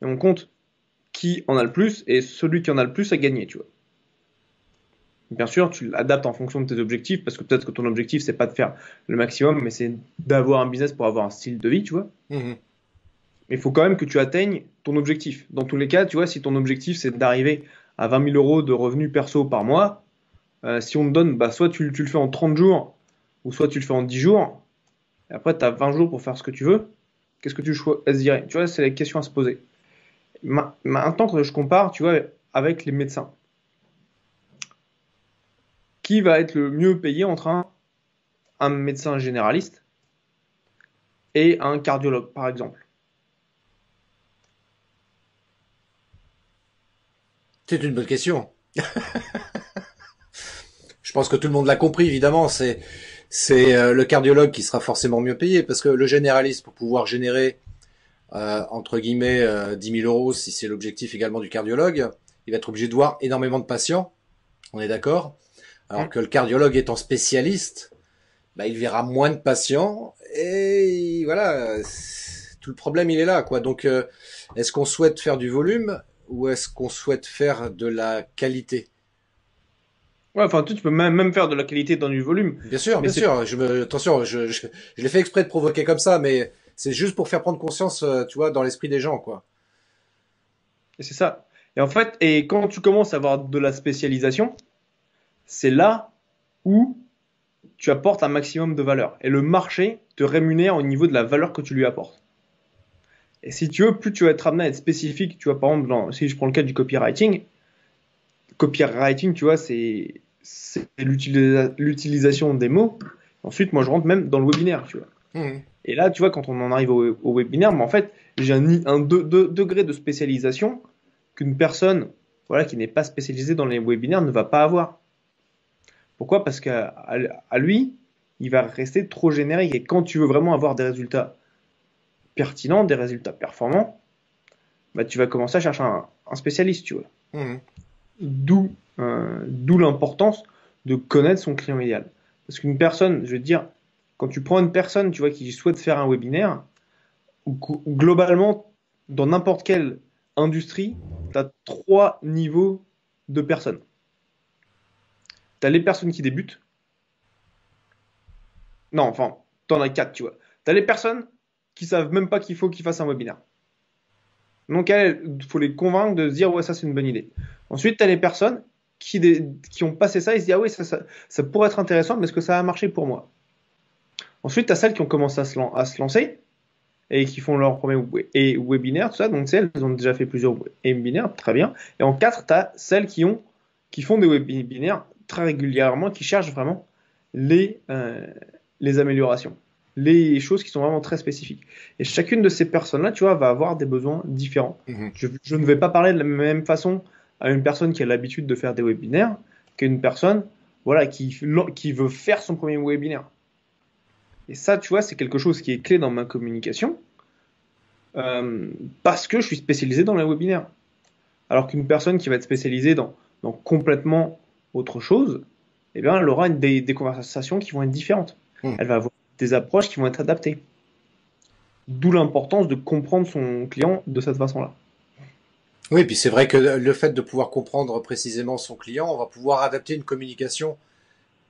et on compte qui en a le plus, et celui qui en a le plus a gagné, tu vois. Bien sûr, tu l'adaptes en fonction de tes objectifs, parce que peut-être que ton objectif, c'est pas de faire le maximum, mais c'est d'avoir un business pour avoir un style de vie, tu vois. Mhm. Mais il faut quand même que tu atteignes ton objectif. Dans tous les cas, tu vois, si ton objectif, c'est d'arriver à 20 000 euros de revenus perso par mois, si on te donne, bah, soit tu le fais en 30 jours, ou soit tu le fais en 10 jours, et après, tu as 20 jours pour faire ce que tu veux, qu'est-ce que tu choisirais? Tu vois, c'est la question à se poser. Maintenant que je compare, tu vois, avec les médecins, qui va être le mieux payé entre un médecin généraliste et un cardiologue, par exemple? C'est une bonne question. Je pense que tout le monde l'a compris, évidemment. C'est le cardiologue qui sera forcément mieux payé parce que le généraliste, pour pouvoir générer entre guillemets 10 000 euros, si c'est l'objectif également du cardiologue, il va être obligé de voir énormément de patients. On est d'accord. Alors Hmm. que le cardiologue étant spécialiste, bah, il verra moins de patients et voilà. Tout le problème, il est là, quoi. Donc, est-ce qu'on souhaite faire du volume ou est-ce qu'on souhaite faire de la qualité? Ouais, enfin, tu peux même faire de la qualité dans du volume, Bien sûr, mais bien c'est sûr. Attention, je l'ai fait exprès de provoquer comme ça, mais c'est juste pour faire prendre conscience, tu vois, dans l'esprit des gens, quoi. c'est ça. Et en fait, et quand tu commences à avoir de la spécialisation, c'est là où tu apportes un maximum de valeur. Et le marché te rémunère au niveau de la valeur que tu lui apportes. Et si tu veux, plus tu vas être amené à être spécifique. Tu vois, par exemple, si je prends le cas du copywriting, tu vois, c'est l'utilisation des mots. Ensuite, moi, je rentre même dans le webinaire, tu vois. Mhm. Et là, tu vois, quand on en arrive au webinaire, mais en fait, j'ai un degré de spécialisation qu'une personne voilà, qui n'est pas spécialisée dans les webinaires ne va pas avoir. Pourquoi? Parce qu'à lui, il va rester trop générique. Et quand tu veux vraiment avoir des résultats pertinents, des résultats performants, bah, tu vas commencer à chercher un spécialiste, tu vois. Mhm. D'où l'importance de connaître son client idéal. Parce qu'une personne, je veux dire, quand tu prends une personne, tu vois, qui souhaite faire un webinaire, globalement, dans n'importe quelle industrie, tu as trois niveaux de personnes. Tu as les personnes qui débutent. Non, enfin, tu en as quatre, tu vois. Tu as les personnes qui savent même pas qu'il faut qu'ils fassent un webinaire. Donc, il faut les convaincre de se dire, ouais, ça, c'est une bonne idée. Ensuite, tu as les personnes qui ont passé ça et se disent, ah oui, ça pourrait être intéressant, mais est-ce que ça a marché pour moi? Ensuite, tu as celles qui ont commencé à se lancer et qui font leur premier webinaire, tout ça. Donc, celles, elles ont déjà fait plusieurs webinaires, très bien. Et en quatre, tu as celles qui font des webinaires très régulièrement, qui cherchent vraiment les, euh, les améliorations, les choses qui sont vraiment très spécifiques. Et chacune de ces personnes-là, tu vois, va avoir des besoins différents. Mhm. Je ne vais pas parler de la même façon à une personne qui a l'habitude de faire des webinaires qu'à une personne voilà, qui veut faire son premier webinaire. Et ça, tu vois, c'est quelque chose qui est clé dans ma communication euh, parce que je suis spécialisé dans les webinaires. Alors qu'une personne qui va être spécialisée dans complètement autre chose, eh bien, elle aura des conversations qui vont être différentes. Mhm. Elle va avoir des approches qui vont être adaptées. D'où l'importance de comprendre son client de cette façon-là. Oui, puis c'est vrai que le fait de pouvoir comprendre précisément son client, on va pouvoir adapter une communication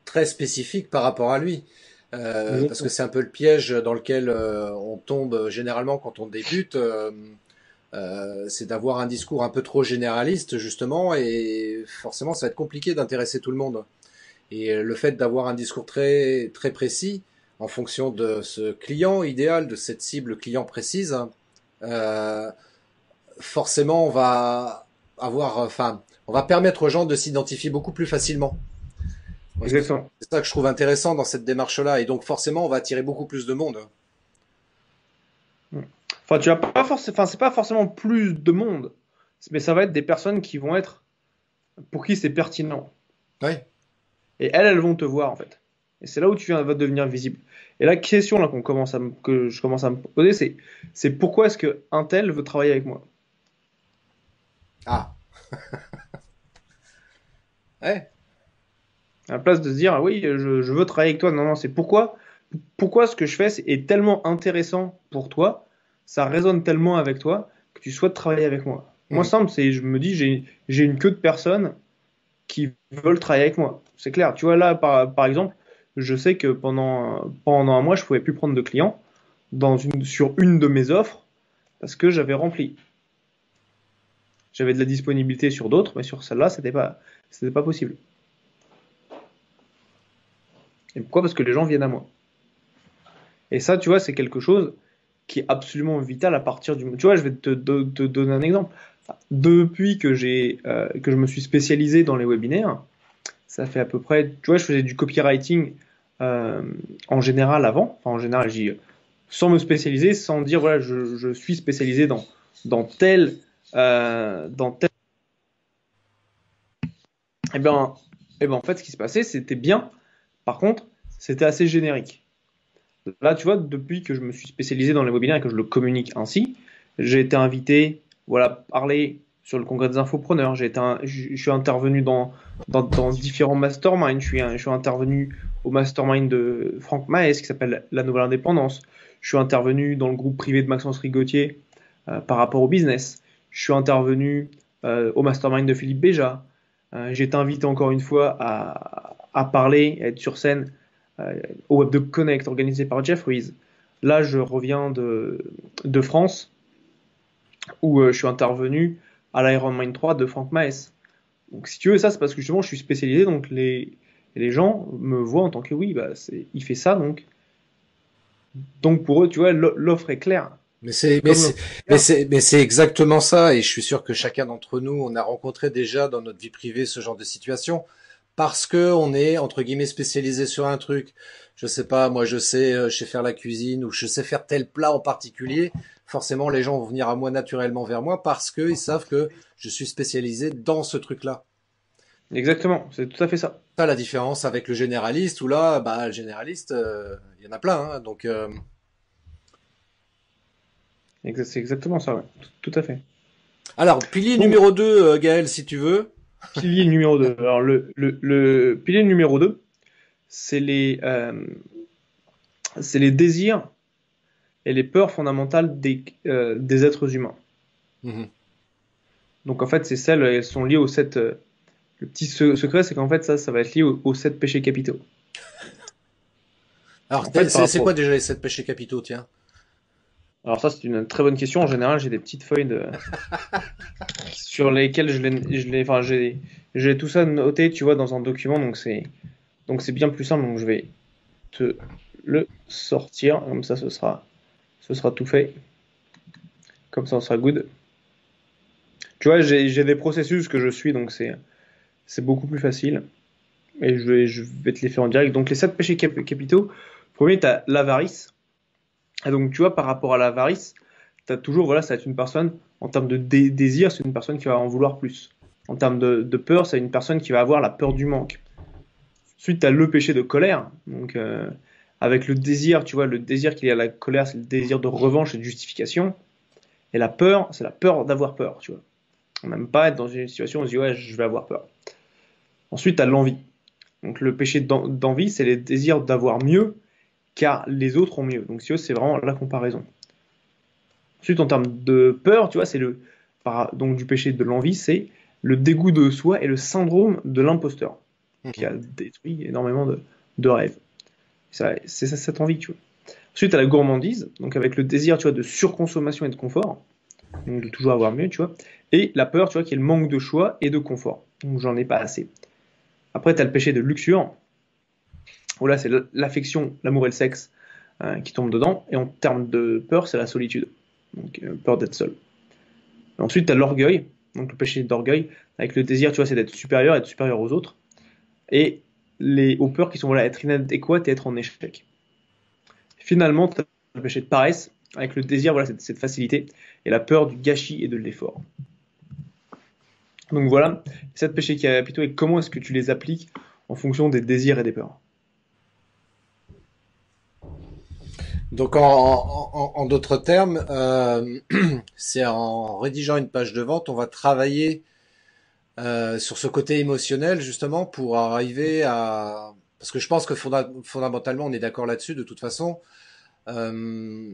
très spécifique par rapport à lui. Parce que Exactement. c'est un peu le piège dans lequel on tombe généralement quand on débute. C'est d'avoir un discours un peu trop généraliste justement et forcément ça va être compliqué d'intéresser tout le monde. Et le fait d'avoir un discours très très précis en fonction de ce client idéal, de cette cible client précise, euh, forcément on va on va permettre aux gens de s'identifier beaucoup plus facilement. Moi, Exactement. c'est ça que je trouve intéressant dans cette démarche-là et donc forcément on va attirer beaucoup plus de monde. Enfin, tu as pas forcément, enfin, c'est pas forcément plus de monde, mais ça va être des personnes qui vont être pour qui c'est pertinent. Oui. Et elles vont te voir en fait. Et c'est là où vas devenir visible. Et la question là que je commence à me poser, c'est pourquoi est-ce que un tel veut travailler avec moi? Ah, ouais. À la place de se dire, ah oui, je veux travailler avec toi. Non, non, c'est pourquoi ce que je fais est tellement intéressant pour toi, ça résonne tellement avec toi que tu souhaites travailler avec moi. Moi, Mhm. simple, je me dis, j'ai une queue de personnes qui veulent travailler avec moi. C'est clair. Tu vois, là, par exemple, je sais que pendant un mois, je pouvais plus prendre de clients sur une de mes offres parce que j'avais rempli. J'avais de la disponibilité sur d'autres, mais sur celle-là, c'était pas possible. Et pourquoi? Parce que les gens viennent à moi. Et ça, tu vois, c'est quelque chose qui est absolument vital à partir du... Tu vois, je vais te donner un exemple. Depuis que je me suis spécialisé dans les webinaires, ça fait à peu près... Tu vois, je faisais du copywriting euh, en général avant. Enfin, en général, sans me spécialiser, sans dire, voilà, je suis spécialisé dans tel... dans tel... Eh ben, en fait, ce qui se passait, c'était bien. Par contre, c'était assez générique. Là, tu vois, depuis que je me suis spécialisé dans les webinaires et que je le communique ainsi, j'ai été invité, voilà, parler sur le congrès des infopreneurs. Je suis intervenu dans différents masterminds. Je suis intervenu au mastermind de Franck Maes qui s'appelle La Nouvelle Indépendance. Je suis intervenu dans le groupe privé de Maxence Rigotier par rapport au business. Je suis intervenu au mastermind de Philippe Béja. J'ai été invité encore une fois à parler, à être sur scène euh, au Web de Connect organisé par Jeff Ruiz. Là, je reviens de France où je suis intervenu à l'Ironman 3 de Franck Maes. Donc, si tu veux, ça, c'est parce que justement, je suis spécialisé. Donc, les gens me voient en tant que oui, bah, il fait ça. Donc, pour eux, tu vois, l'offre est claire. Mais Et c'est, mais comme c'est, l'offre est claire, mais c'est exactement ça. Et je suis sûr que chacun d'entre nous, on a rencontré déjà dans notre vie privée ce genre de situation parce que on est entre guillemets spécialisé sur un truc. Je sais pas, moi je sais faire la cuisine ou je sais faire tel plat en particulier. Forcément, les gens vont venir à moi naturellement vers moi parce que ils savent que je suis spécialisé dans ce truc-là. exactement, c'est tout à fait ça. Ça la différence avec le généraliste où là, bah le généraliste, il y en a plein. Hein, donc C'est exactement ça, ouais. Tout à fait. alors pilier Donc, numéro 2, Gaël, si tu veux. pilier numéro 2. Alors, le pilier numéro 2, c'est c'est les désirs et les peurs fondamentales des êtres humains. Mhm. Donc en fait, elles sont liées aux sept. Le petit secret, c'est qu'en fait, ça va être lié aux sept péchés capitaux. Alors, En fait, c'est quoi déjà les 7 péchés capitaux, tiens? alors ça, c'est une très bonne question. En général, j'ai des petites feuilles sur lesquelles enfin, j'ai tout ça noté, tu vois, dans un document. Donc c'est bien plus simple. Donc je vais te le sortir. Comme ça, ce sera tout fait. Comme ça, on sera good. Tu vois, j'ai des processus que je suis, donc c'est beaucoup plus facile. Et je vais te les faire en direct. Donc les sept péchés capitaux. Premier, tu as l'avarice. Et donc tu vois, par rapport à l'avarice, tu as toujours, voilà, ça va être une personne, en termes de désir, c'est une personne qui va en vouloir plus. En termes de peur, c'est une personne qui va avoir la peur du manque. Ensuite, tu as le péché de colère. Donc avec le désir, tu vois, le désir qu'il y a à la colère, c'est le désir de revanche et de justification. Et la peur, c'est la peur d'avoir peur, tu vois. On n'aime pas être dans une situation où on se dit, ouais, je vais avoir peur. Ensuite, tu as l'envie. Donc le péché d'envie, c'est le désir d'avoir mieux, car les autres ont mieux. Donc si tu veux, c'est vraiment la comparaison. Ensuite, en termes de peur, tu vois, donc du péché de l'envie, c'est le dégoût de soi et le syndrome de l'imposteur, qui Mhm. a détruit énormément de rêves. C'est ça, cette envie, tu vois. Ensuite, à la gourmandise, donc avec le désir, tu vois, de surconsommation et de confort, donc de toujours avoir mieux, tu vois. Et la peur, tu vois, qui est le manque de choix et de confort. Donc j'en ai pas assez. Après, tu as le péché de luxure, où là, c'est l'affection, l'amour et le sexe qui tombent dedans. Et en termes de peur, c'est la solitude. Donc, peur d'être seul. Et ensuite, tu as l'orgueil, donc le péché d'orgueil, avec le désir, tu vois, c'est d'être supérieur aux autres. Et aux peurs qui sont, voilà, être inadéquates et être en échec. Finalement, tu as le péché de paresse, avec le désir, voilà, cette facilité, et la peur du gâchis et de l'effort. Donc voilà, 7 péchés capitaux et comment est-ce que tu les appliques en fonction des désirs et des peurs. Donc en d'autres termes, c'est en rédigeant une page de vente, on va travailler sur ce côté émotionnel justement pour arriver à... Parce que je pense que fondamentalement, on est d'accord là-dessus de toute façon. Euh,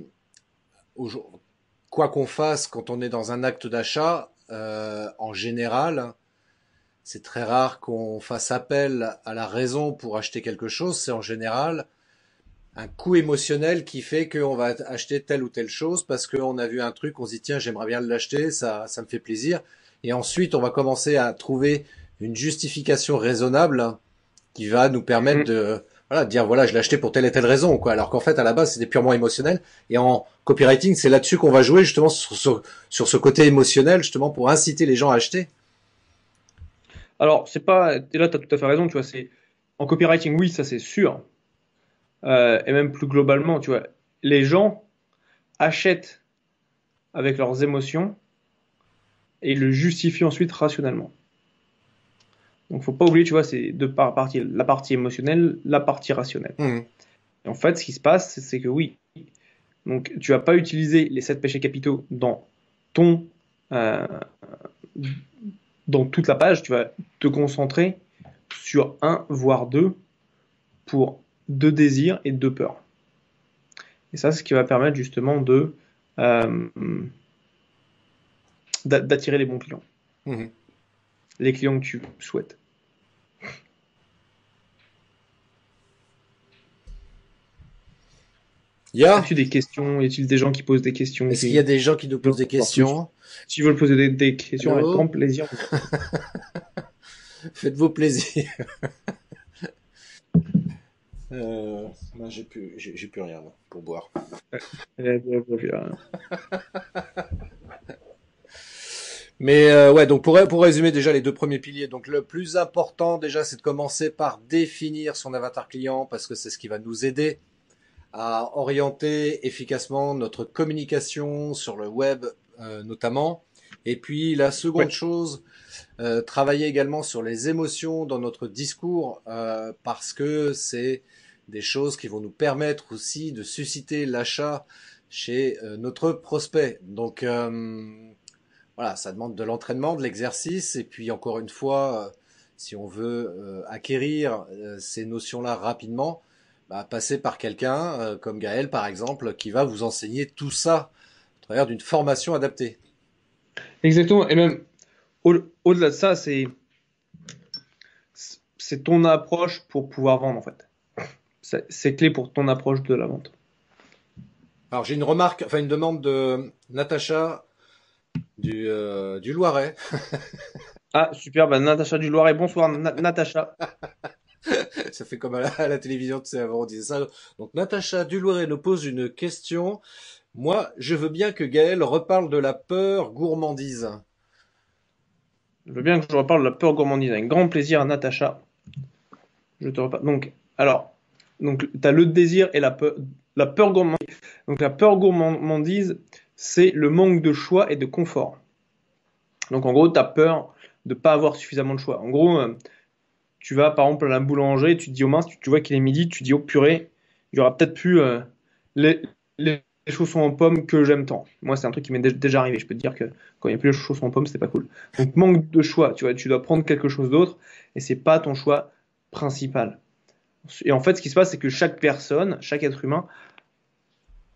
Quoi qu'on fasse quand on est dans un acte d'achat, en général, c'est très rare qu'on fasse appel à la raison pour acheter quelque chose. C'est en général un coût émotionnel qui fait qu'on va acheter telle ou telle chose parce qu'on a vu un truc, on se dit tiens j'aimerais bien l'acheter, ça me fait plaisir. Et ensuite on va commencer à trouver une justification raisonnable qui va nous permettre Mm. de voilà, de dire voilà je l'ai acheté pour telle et telle raison quoi. Alors qu'en fait à la base c'était purement émotionnel. Et en copywriting c'est là-dessus qu'on va jouer justement sur ce côté émotionnel justement pour inciter les gens à acheter. Alors, c'est pas, et là, tu as tout à fait raison, tu vois, c'est, en copywriting, oui, ça c'est sûr. Et même plus globalement, tu vois, les gens achètent avec leurs émotions et le justifient ensuite rationnellement. Donc, faut pas oublier, tu vois, c'est la partie émotionnelle, la partie rationnelle. Mmh. Et en fait, ce qui se passe, c'est que oui, donc tu vas pas utiliser les 7 péchés capitaux ton, euh, dans toute la page, tu vas te concentrer sur un, voire deux, pour deux désirs et deux peurs. Et ça, c'est ce qui va permettre justement euh, d'attirer les bons clients, Mmh. les clients que tu souhaites. Ya, As-tu des questions? Y a-t-il des gens qui posent des questions est-ce qu'il y a des gens qui nous posent des encore plus? questions? S'ils veulent poser des questions, avec grand Allô? plaisir. Faites-vous plaisir. Moi, j'ai plus rien là, pour boire. Mais ouais, donc pour résumer déjà les deux premiers piliers, donc le plus important déjà, c'est de commencer par définir son avatar client parce que c'est ce qui va nous aider à orienter efficacement notre communication sur le web notamment. Et puis la seconde Ouais, chose, travailler également sur les émotions dans notre discours parce que c'est des choses qui vont nous permettre aussi de susciter l'achat chez notre prospect. Donc voilà, ça demande de l'entraînement, de l'exercice, et puis encore une fois, si on veut acquérir ces notions-là rapidement, bah, passer par quelqu'un comme Gaël par exemple, qui va vous enseigner tout ça à travers d'une formation adaptée. exactement. Et même au-delà de ça, c'est ton approche pour pouvoir vendre en fait. C'est clé pour ton approche de la vente. Alors j'ai une remarque, enfin une demande de Natacha du Loiret. Ah, super, bah, Natacha du Loiret. Bonsoir, Natacha. Ça fait comme à la télévision, tu sais, avant on disait ça. Donc Natacha du Loiret nous pose une question. Moi, je veux bien que Gaël reparle de la peur gourmandise. Je veux bien que je reparle de la peur gourmandise. Avec grand plaisir, Natacha. Je te reparle. Donc, tu as le désir et la peur gourmandise. Donc, la peur gourmandise, c'est le manque de choix et de confort. Donc, en gros, tu as peur de ne pas avoir suffisamment de choix. En gros, tu vas par exemple à la boulangerie, tu te dis aux mince, tu vois qu'il est midi, tu te dis oh purée, il y aura peut-être plus les, les chaussons en pomme que j'aime tant. Moi, c'est un truc qui m'est déjà arrivé. Je peux te dire que quand il n'y a plus les chaussons en pomme, c'est pas cool. Donc, manque de choix. Tu vois, tu dois prendre quelque chose d'autre et c'est pas ton choix principal. Et en fait, ce qui se passe, c'est que chaque personne, chaque être humain,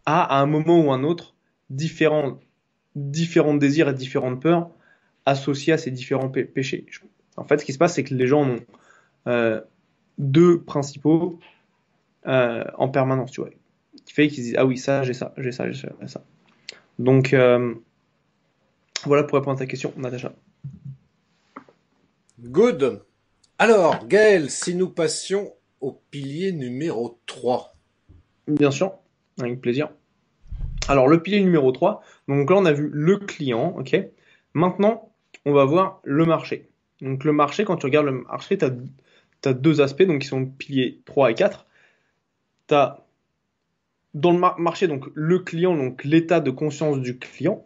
a à un moment ou un autre différents désirs et différentes peurs associés à ces différents péchés. En fait, ce qui se passe, c'est que les gens ont deux principaux en permanence, tu vois. Qui fait qu'ils disent ah oui, ça, j'ai ça, j'ai ça, j'ai ça, j'ai ça. Donc voilà pour répondre à ta question, Natacha. Good. Alors, Gaël, si nous passions au pilier numéro 3. Bien sûr, avec plaisir. Alors le pilier numéro 3, donc là on a vu le client, ok. Maintenant, on va voir le marché. Donc le marché, quand tu regardes le marché, tu as deux aspects, donc qui sont piliers 3 et 4. Tu as dans le marché, donc le client, donc l'état de conscience du client.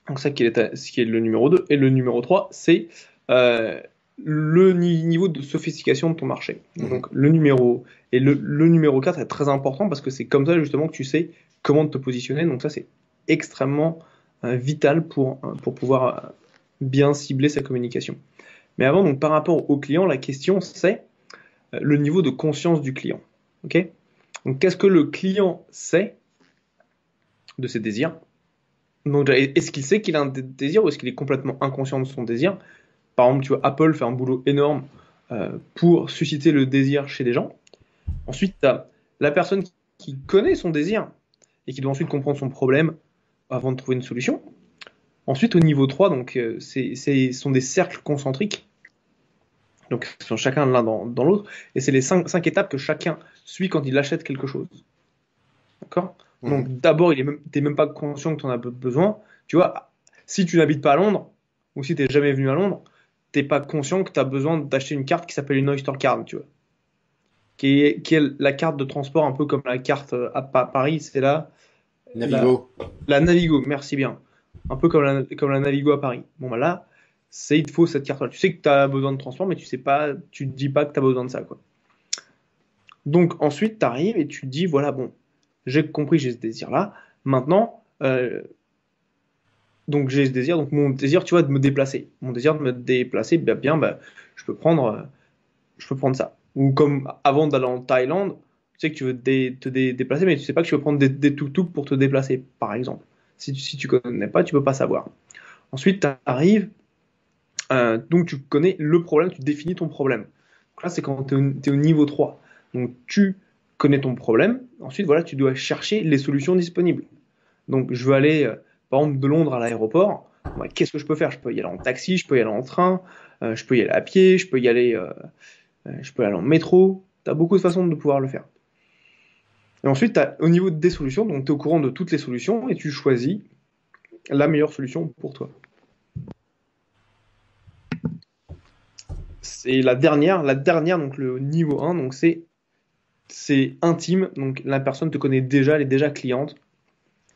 Donc ça qui est, ce qui est le numéro 2. Et le numéro 3, c'est euh, le niveau de sophistication de ton marché. Mhm. Donc le numéro et le numéro 4 est très important parce que c'est comme ça justement que tu sais comment te positionner. Donc ça c'est extrêmement vital pour pouvoir bien cibler sa communication. Mais avant, donc par rapport au client, la question c'est le niveau de conscience du client. Ok? Donc qu'est-ce que le client sait de ses désirs? Donc est-ce qu'il sait qu'il a un désir ou est-ce qu'il est complètement inconscient de son désir? Par exemple, tu vois, Apple fait un boulot énorme pour susciter le désir chez les gens. Ensuite, tu as la personne qui connaît son désir et qui doit ensuite comprendre son problème avant de trouver une solution. Ensuite, au niveau 3, donc, ce sont des cercles concentriques, donc ils sont chacun l'un dans l'autre, et c'est les cinq étapes que chacun suit quand il achète quelque chose. D'accord? Donc Mhm. d'abord, t'es même pas conscient que tu en as besoin. Tu vois, si tu n'habites pas à Londres, ou si tu n'es jamais venu à Londres, t'es pas conscient que tu as besoin d'acheter une carte qui s'appelle une Oyster Card, tu vois. Qui est la carte de transport, un peu comme la carte à Paris, c'est la, Navigo. la Navigo, merci bien. Un peu comme la Navigo à Paris. Bon, bah là, il te faut cette carte-là. Tu sais que tu as besoin de transport, mais tu sais pas, tu te dis pas que tu as besoin de ça, quoi. Donc ensuite, tu arrives et tu te dis, voilà, bon, j'ai compris, j'ai ce désir-là. Maintenant, donc j'ai ce désir, donc mon désir, tu vois, de me déplacer. Mon désir de me déplacer, bah, bien, bah, je peux prendre, euh, je peux prendre ça. Ou comme avant d'aller en Thaïlande, tu sais que tu veux te déplacer, mais tu sais pas que tu veux prendre des tuk-tuk pour te déplacer, par exemple. Si tu connais pas, tu peux pas savoir. Ensuite, tu arrives, donc tu connais le problème, tu définis ton problème. Donc là, c'est quand tu es au niveau 3. Donc tu connais ton problème. Ensuite, voilà, tu dois chercher les solutions disponibles. Donc je veux aller, par exemple, de Londres à l'aéroport. Ouais, qu'est-ce que je peux faire? Je peux y aller en taxi, je peux y aller en train, je peux y aller à pied, je peux aller en métro. Tu as beaucoup de façons de pouvoir le faire. Et ensuite, au niveau des solutions, donc tu es au courant de toutes les solutions et tu choisis la meilleure solution pour toi. C'est la dernière, donc le niveau 1, donc c'est intime, donc la personne te connaît déjà, elle est déjà cliente,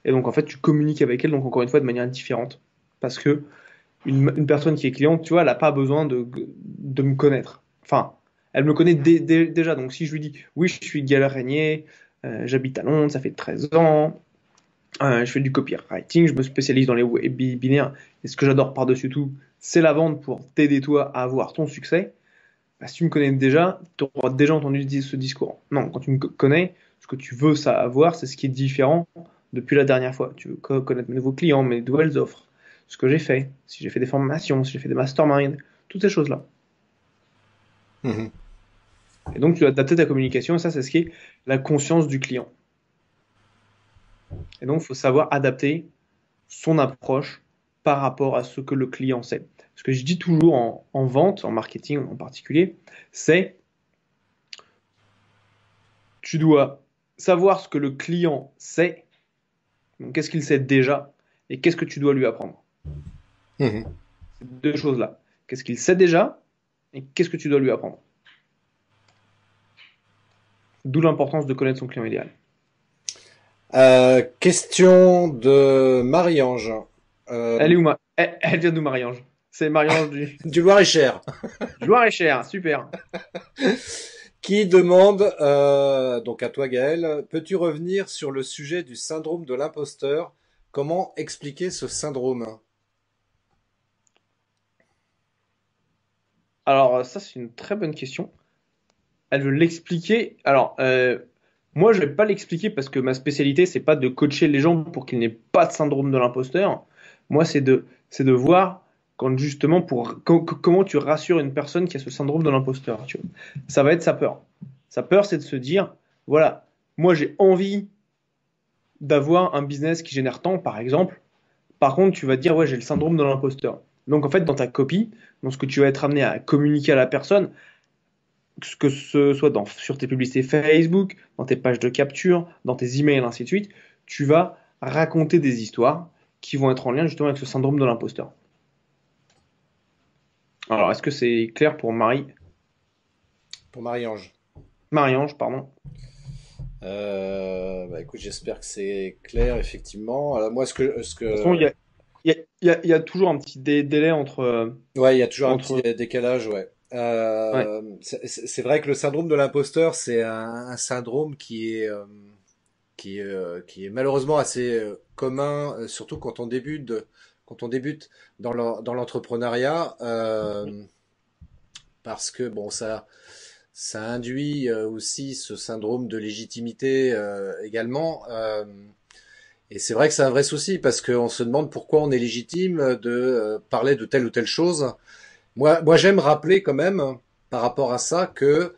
et donc en fait tu communiques avec elle, donc encore une fois de manière différente, parce que une personne qui est cliente, tu vois, elle n'a pas besoin de me connaître. Enfin, elle me connaît déjà, donc si je lui dis, oui, je suis Gaël Régnier, j'habite à Londres, ça fait 13 ans, je fais du copywriting, je me spécialise dans les webinaires, et ce que j'adore par-dessus tout, c'est la vente pour t'aider toi à avoir ton succès. Bah, si tu me connais déjà, tu auras déjà entendu ce discours. Non, quand tu me connais, ce que tu veux savoir, c'est ce qui est différent depuis la dernière fois. Tu veux connaître mes nouveaux clients, mes nouvelles offres, ce que j'ai fait, si j'ai fait des formations, si j'ai fait des masterminds, toutes ces choses-là. Mhm. Et donc, tu dois adapter ta communication, et ça, c'est ce qui est la conscience du client. Et donc, il faut savoir adapter son approche par rapport à ce que le client sait. Ce que je dis toujours en vente, en marketing en particulier, c'est tu dois savoir ce que le client sait, donc qu'est-ce qu'il sait déjà, et qu'est-ce que tu dois lui apprendre. Mhm. Ces deux choses-là. Qu'est-ce qu'il sait déjà, et qu'est-ce que tu dois lui apprendre. D'où l'importance de connaître son client idéal. Question de Marie-Ange. Euh, Elle est où elle vient d'où Marie-Ange? C'est Marie-Ange du Loir-et-Cher. du Loir-et-Cher, super. Qui demande, donc à toi Gaël, peux-tu revenir sur le sujet du syndrome de l'imposteur? Comment expliquer ce syndrome? Alors ça c'est une très bonne question. Elle veut l'expliquer. Alors moi je vais pas l'expliquer parce que ma spécialité c'est pas de coacher les gens pour qu'ils n'aient pas de syndrome de l'imposteur. Moi c'est de voir quand justement comment tu rassures une personne qui a ce syndrome de l'imposteur. Tu vois. Ça va être sa peur. Sa peur c'est de se dire voilà moi j'ai envie d'avoir un business qui génère tant par exemple. Par contre, tu vas te dire, ouais, j'ai le syndrome de l'imposteur. Donc, en fait, dans ta copie, dans ce que tu vas être amené à communiquer à la personne, que ce soit sur tes publicités Facebook, dans tes pages de capture, dans tes emails, ainsi de suite, tu vas raconter des histoires qui vont être en lien justement avec ce syndrome de l'imposteur. Alors, est-ce que c'est clair pour Pour Marie-Ange. Marie-Ange, pardon? Bah écoute, j'espère que c'est clair, effectivement. Alors, moi, De toute façon, il y a toujours un petit délai entre, ouais, il y a toujours un petit entre décalage, ouais. Ouais. C'est vrai que le syndrome de l'imposteur, c'est un syndrome qui est malheureusement assez commun, surtout quand on débute dans l'entrepreneuriat, parce que bon, ça induit aussi ce syndrome de légitimité également. Et c'est vrai que c'est un vrai souci parce qu'on se demande pourquoi on est légitime de parler de telle ou telle chose. Moi, j'aime rappeler quand même par rapport à ça que,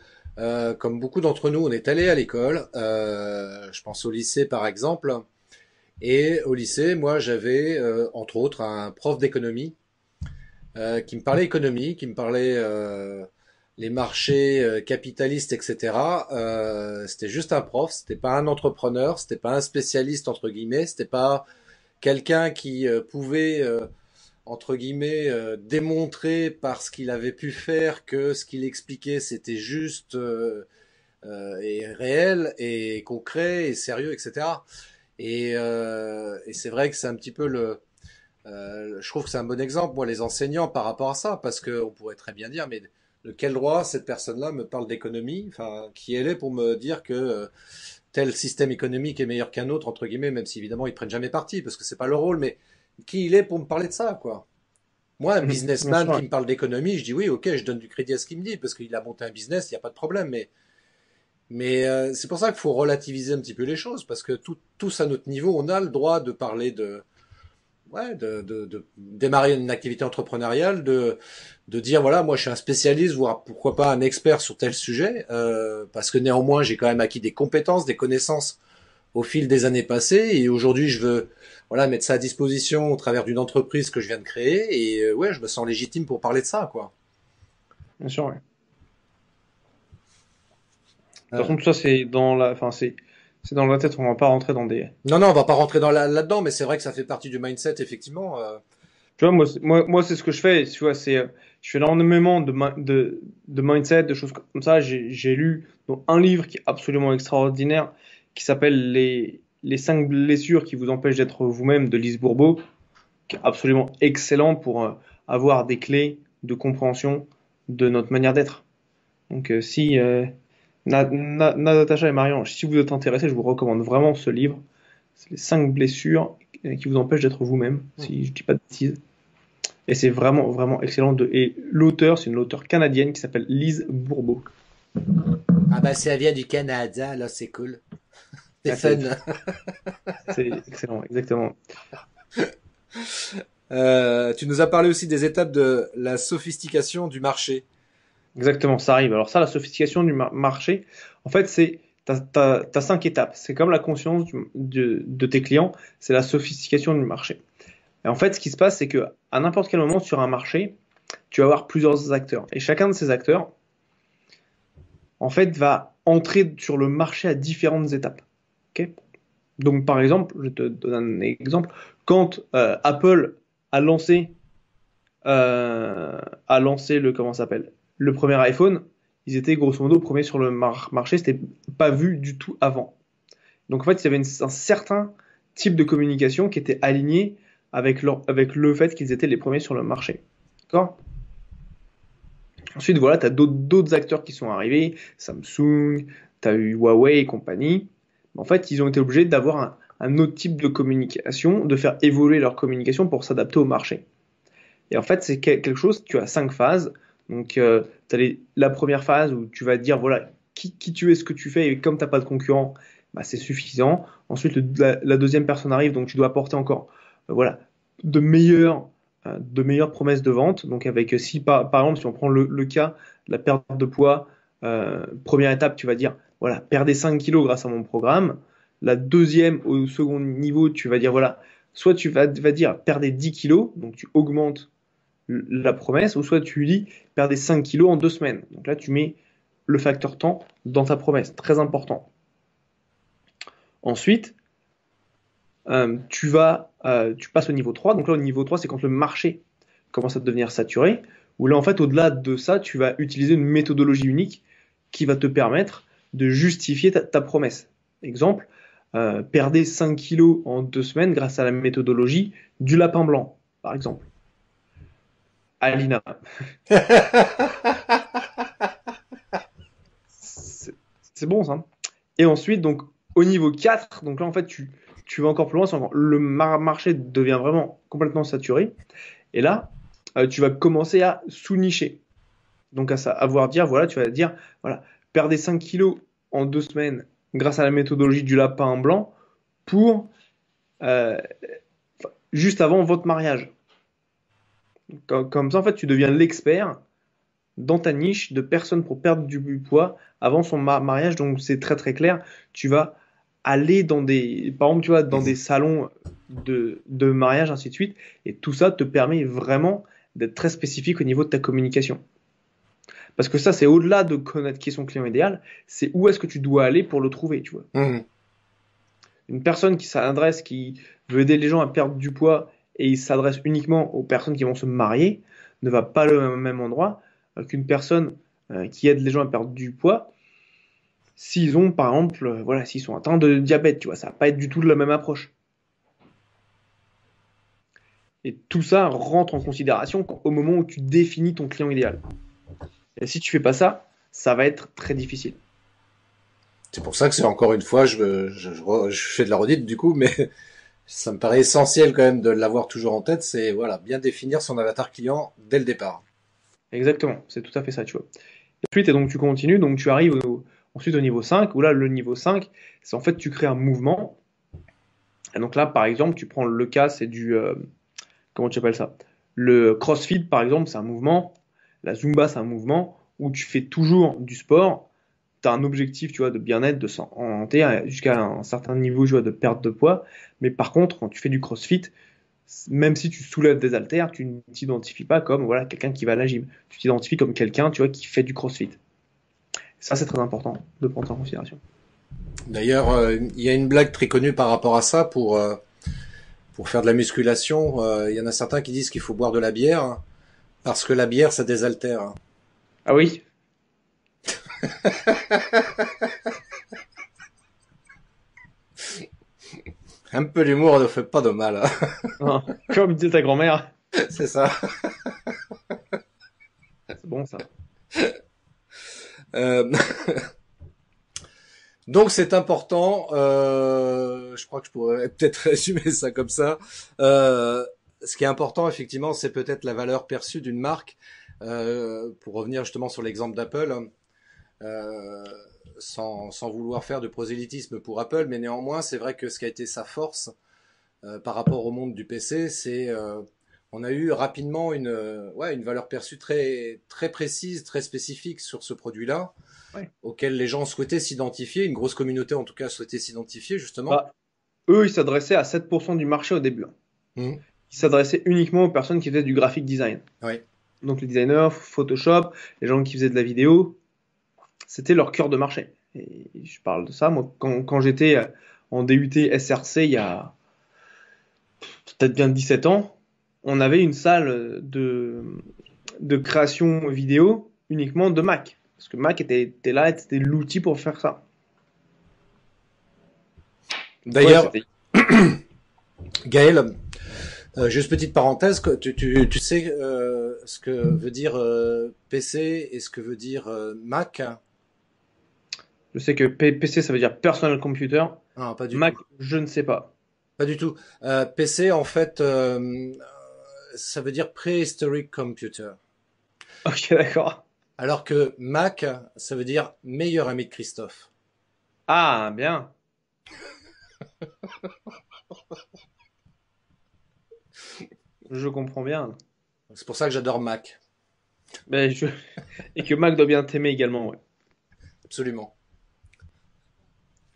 comme beaucoup d'entre nous, on est allé à l'école. Je pense au lycée par exemple. Et au lycée, moi, j'avais entre autres un prof d'économie qui me parlait économie, qui me parlait les marchés capitalistes, etc. C'était juste un prof, c'était pas un entrepreneur, c'était pas un spécialiste entre guillemets, c'était pas quelqu'un qui pouvait entre guillemets démontrer par ce qu'il avait pu faire que ce qu'il expliquait c'était juste et réel et concret et sérieux, etc. Et c'est vrai que c'est un petit peu je trouve que c'est un bon exemple, moi, les enseignants par rapport à ça, parce qu'on pourrait très bien dire, mais de quel droit cette personne-là me parle d'économie, enfin, qui elle est pour me dire que tel système économique est meilleur qu'un autre, entre guillemets, même si évidemment ils prennent jamais parti, parce que c'est pas leur rôle, mais qui il est pour me parler de ça, quoi. Moi, un Bien businessman sûr, qui ouais. me parle d'économie, je dis oui, ok, je donne du crédit à ce qu'il me dit, parce qu'il a monté un business, il n'y a pas de problème, mais c'est pour ça qu'il faut relativiser un petit peu les choses, parce que tous à notre niveau, on a le droit de parler de démarrer une activité entrepreneuriale, de dire voilà, moi je suis un spécialiste, voire pourquoi pas un expert sur tel sujet, parce que néanmoins j'ai quand même acquis des compétences, des connaissances au fil des années passées, et aujourd'hui je veux voilà mettre ça à disposition au travers d'une entreprise que je viens de créer, et ouais, je me sens légitime pour parler de ça, quoi. Bien sûr, ouais. De toute Euh, façon, tout ça, enfin, c'est dans la tête. On va pas rentrer dans des. non, non, on va pas rentrer là-dedans, mais c'est vrai que ça fait partie du mindset, effectivement. Tu vois, moi, c'est ce que je fais. Tu vois, je fais énormément de mindset, de choses comme ça. J'ai lu donc, un livre qui est absolument extraordinaire, qui s'appelle les 5 blessures qui vous empêchent d'être vous-même de Lise Bourbeau, qui est absolument excellent pour avoir des clés de compréhension de notre manière d'être. Donc, si Natacha et Marion, si vous êtes intéressés, je vous recommande vraiment ce livre. C'est les 5 blessures qui vous empêchent d'être vous-même, si je dis pas de bêtises. Et c'est vraiment, vraiment excellent. Et l'auteur, c'est une auteure canadienne qui s'appelle Lise Bourbeau. Ah bah ça vient du Canada, là c'est cool. C'est Ah, fun. c'est excellent, exactement. Tu nous as parlé aussi des étapes de la sophistication du marché. Exactement, ça arrive. Alors ça, la sophistication du marché, en fait, t'as 5 étapes. C'est comme la conscience de tes clients, c'est la sophistication du marché. Et en fait, ce qui se passe, c'est que à n'importe quel moment sur un marché, tu vas avoir plusieurs acteurs. Et chacun de ces acteurs, en fait, va entrer sur le marché à différentes étapes. Ok. Donc, par exemple, je te donne un exemple. Quand Apple a lancé, euh, comment ça s'appelle, le premier iPhone, ils étaient grosso modo premiers sur le marché. C'était pas vu du tout avant. Donc, en fait, il y avait un certain type de communication qui était aligné avec le fait qu'ils étaient les premiers sur le marché. D'accord. Ensuite, voilà, tu as d'autres acteurs qui sont arrivés, Samsung, tu as eu Huawei et compagnie. En fait, ils ont été obligés d'avoir un autre type de communication, de faire évoluer leur communication pour s'adapter au marché. Et en fait, c'est quelque chose, tu as 5 phases. Donc, tu as la première phase où tu vas dire, voilà, qui tu es, ce que tu fais, et comme tu n'as pas de concurrent, bah, c'est suffisant. Ensuite, la deuxième personne arrive, donc tu dois apporter encore, voilà, de meilleures, de meilleures promesses de vente. Donc, avec, si par exemple, si on prend le cas de la perte de poids, première étape, tu vas dire, voilà, perdez 5 kilos grâce à mon programme. La deuxième, au second niveau, tu vas dire, voilà, soit tu vas dire, perdez 10 kilos, donc tu augmentes la promesse, ou soit tu dis perdez 5 kilos en 2 semaines. Donc là, tu mets le facteur temps dans ta promesse, très important. Ensuite, tu passes au niveau 3. Donc là, au niveau 3, c'est quand le marché commence à devenir saturé, où là, en fait, au-delà de ça, tu vas utiliser une méthodologie unique qui va te permettre de justifier ta promesse. Exemple, perdez 5 kilos en 2 semaines grâce à la méthodologie du lapin blanc, par exemple. Alina. C'est c'est bon ça. Et ensuite, donc au niveau 4, donc là en fait tu vas encore plus loin, le marché devient vraiment complètement saturé. Et là, tu vas commencer à sous-nicher. Donc à dire, voilà, tu vas dire, voilà, perdez 5 kilos en 2 semaines grâce à la méthodologie du lapin blanc pour euh, juste avant votre mariage. Comme ça, en fait, tu deviens l'expert dans ta niche de personnes pour perdre du poids avant son mariage. Donc c'est très très clair. Tu vas aller dans par exemple, tu vois, dans des Mhm. salons de mariage, ainsi de suite. Et tout ça te permet vraiment d'être très spécifique au niveau de ta communication. Parce que ça, c'est au-delà de connaître qui est son client idéal, c'est où est-ce que tu dois aller pour le trouver, tu vois. Mhm. Une personne qui s'adresse, qui veut aider les gens à perdre du poids et il s'adresse uniquement aux personnes qui vont se marier, ne va pas au même endroit qu'une personne qui aide les gens à perdre du poids s'ils ont, par exemple, voilà, s'ils sont atteints de diabète, tu vois, ça va pas être du tout de la même approche. Et tout ça rentre en considération au moment où tu définis ton client idéal. Et si tu fais pas ça, ça va être très difficile. C'est pour ça que c'est encore une fois, je fais de la redite du coup, mais ça me paraît essentiel quand même de l'avoir toujours en tête. C'est voilà, bien définir son avatar client dès le départ. Exactement, c'est tout à fait ça, tu vois. Ensuite, et donc tu continues, donc tu arrives ensuite au niveau 5, où là, le niveau 5, c'est en fait, tu crées un mouvement. Et donc là, par exemple, tu prends le cas, c'est comment tu appelles ça? Le CrossFit, par exemple, c'est un mouvement. La Zumba, c'est un mouvement où tu fais toujours du sport. Tu as un objectif, tu vois, de bien-être, de santé, jusqu'à un certain niveau, tu vois, de perte de poids. Mais par contre, quand tu fais du CrossFit, même si tu soulèves des haltères, tu ne t'identifies pas comme, voilà, quelqu'un qui va à la gym. Tu t'identifies comme quelqu'un, tu vois, qui fait du CrossFit. Ça, c'est très important de prendre ça en considération. D'ailleurs, il y a une blague très connue par rapport à ça pour faire de la musculation. Il y en a certains qui disent qu'il faut boire de la bière hein, parce que la bière ça désaltère. Hein. Ah oui? Un peu d'humour ne fait pas de mal. Hein. Ah, comme disait ta grand-mère. C'est ça. C'est bon, ça. Euh, donc c'est important. Je crois que je pourrais peut-être résumer ça comme ça. Ce qui est important effectivement, c'est peut-être la valeur perçue d'une marque. Pour revenir justement sur l'exemple d'Apple, euh, sans vouloir faire de prosélytisme pour Apple, mais néanmoins c'est vrai que ce qui a été sa force par rapport au monde du PC, c'est on a eu rapidement ouais, une valeur perçue très, très précise, très spécifique sur ce produit-là, Ouais. auquel les gens souhaitaient s'identifier, une grosse communauté en tout cas souhaitait s'identifier justement. Bah, eux, ils s'adressaient à 7% du marché au début, hein. Mmh. Ils s'adressaient uniquement aux personnes qui faisaient du graphic design. Oui. Donc les designers, Photoshop, les gens qui faisaient de la vidéo, c'était leur cœur de marché. Et je parle de ça, moi, quand j'étais en DUT SRC il y a peut-être bien 17 ans, on avait une salle de création vidéo uniquement de Mac. Parce que Mac était là, c'était l'outil pour faire ça. Donc ouais, D'ailleurs, c'était. Gaël, juste petite parenthèse, tu sais ce que veut dire PC et ce que veut dire Mac? Je sais que PC ça veut dire Personal Computer. Ah, pas du Mac, tout. je ne sais pas. Pas du tout. PC, en fait, ça veut dire Prehistoric Computer. Ok, d'accord. Alors que Mac, ça veut dire meilleur ami de Christophe. Ah, bien. Je comprends bien. C'est pour ça que j'adore Mac. Mais Et que Mac doit bien t'aimer également, ouais. Absolument.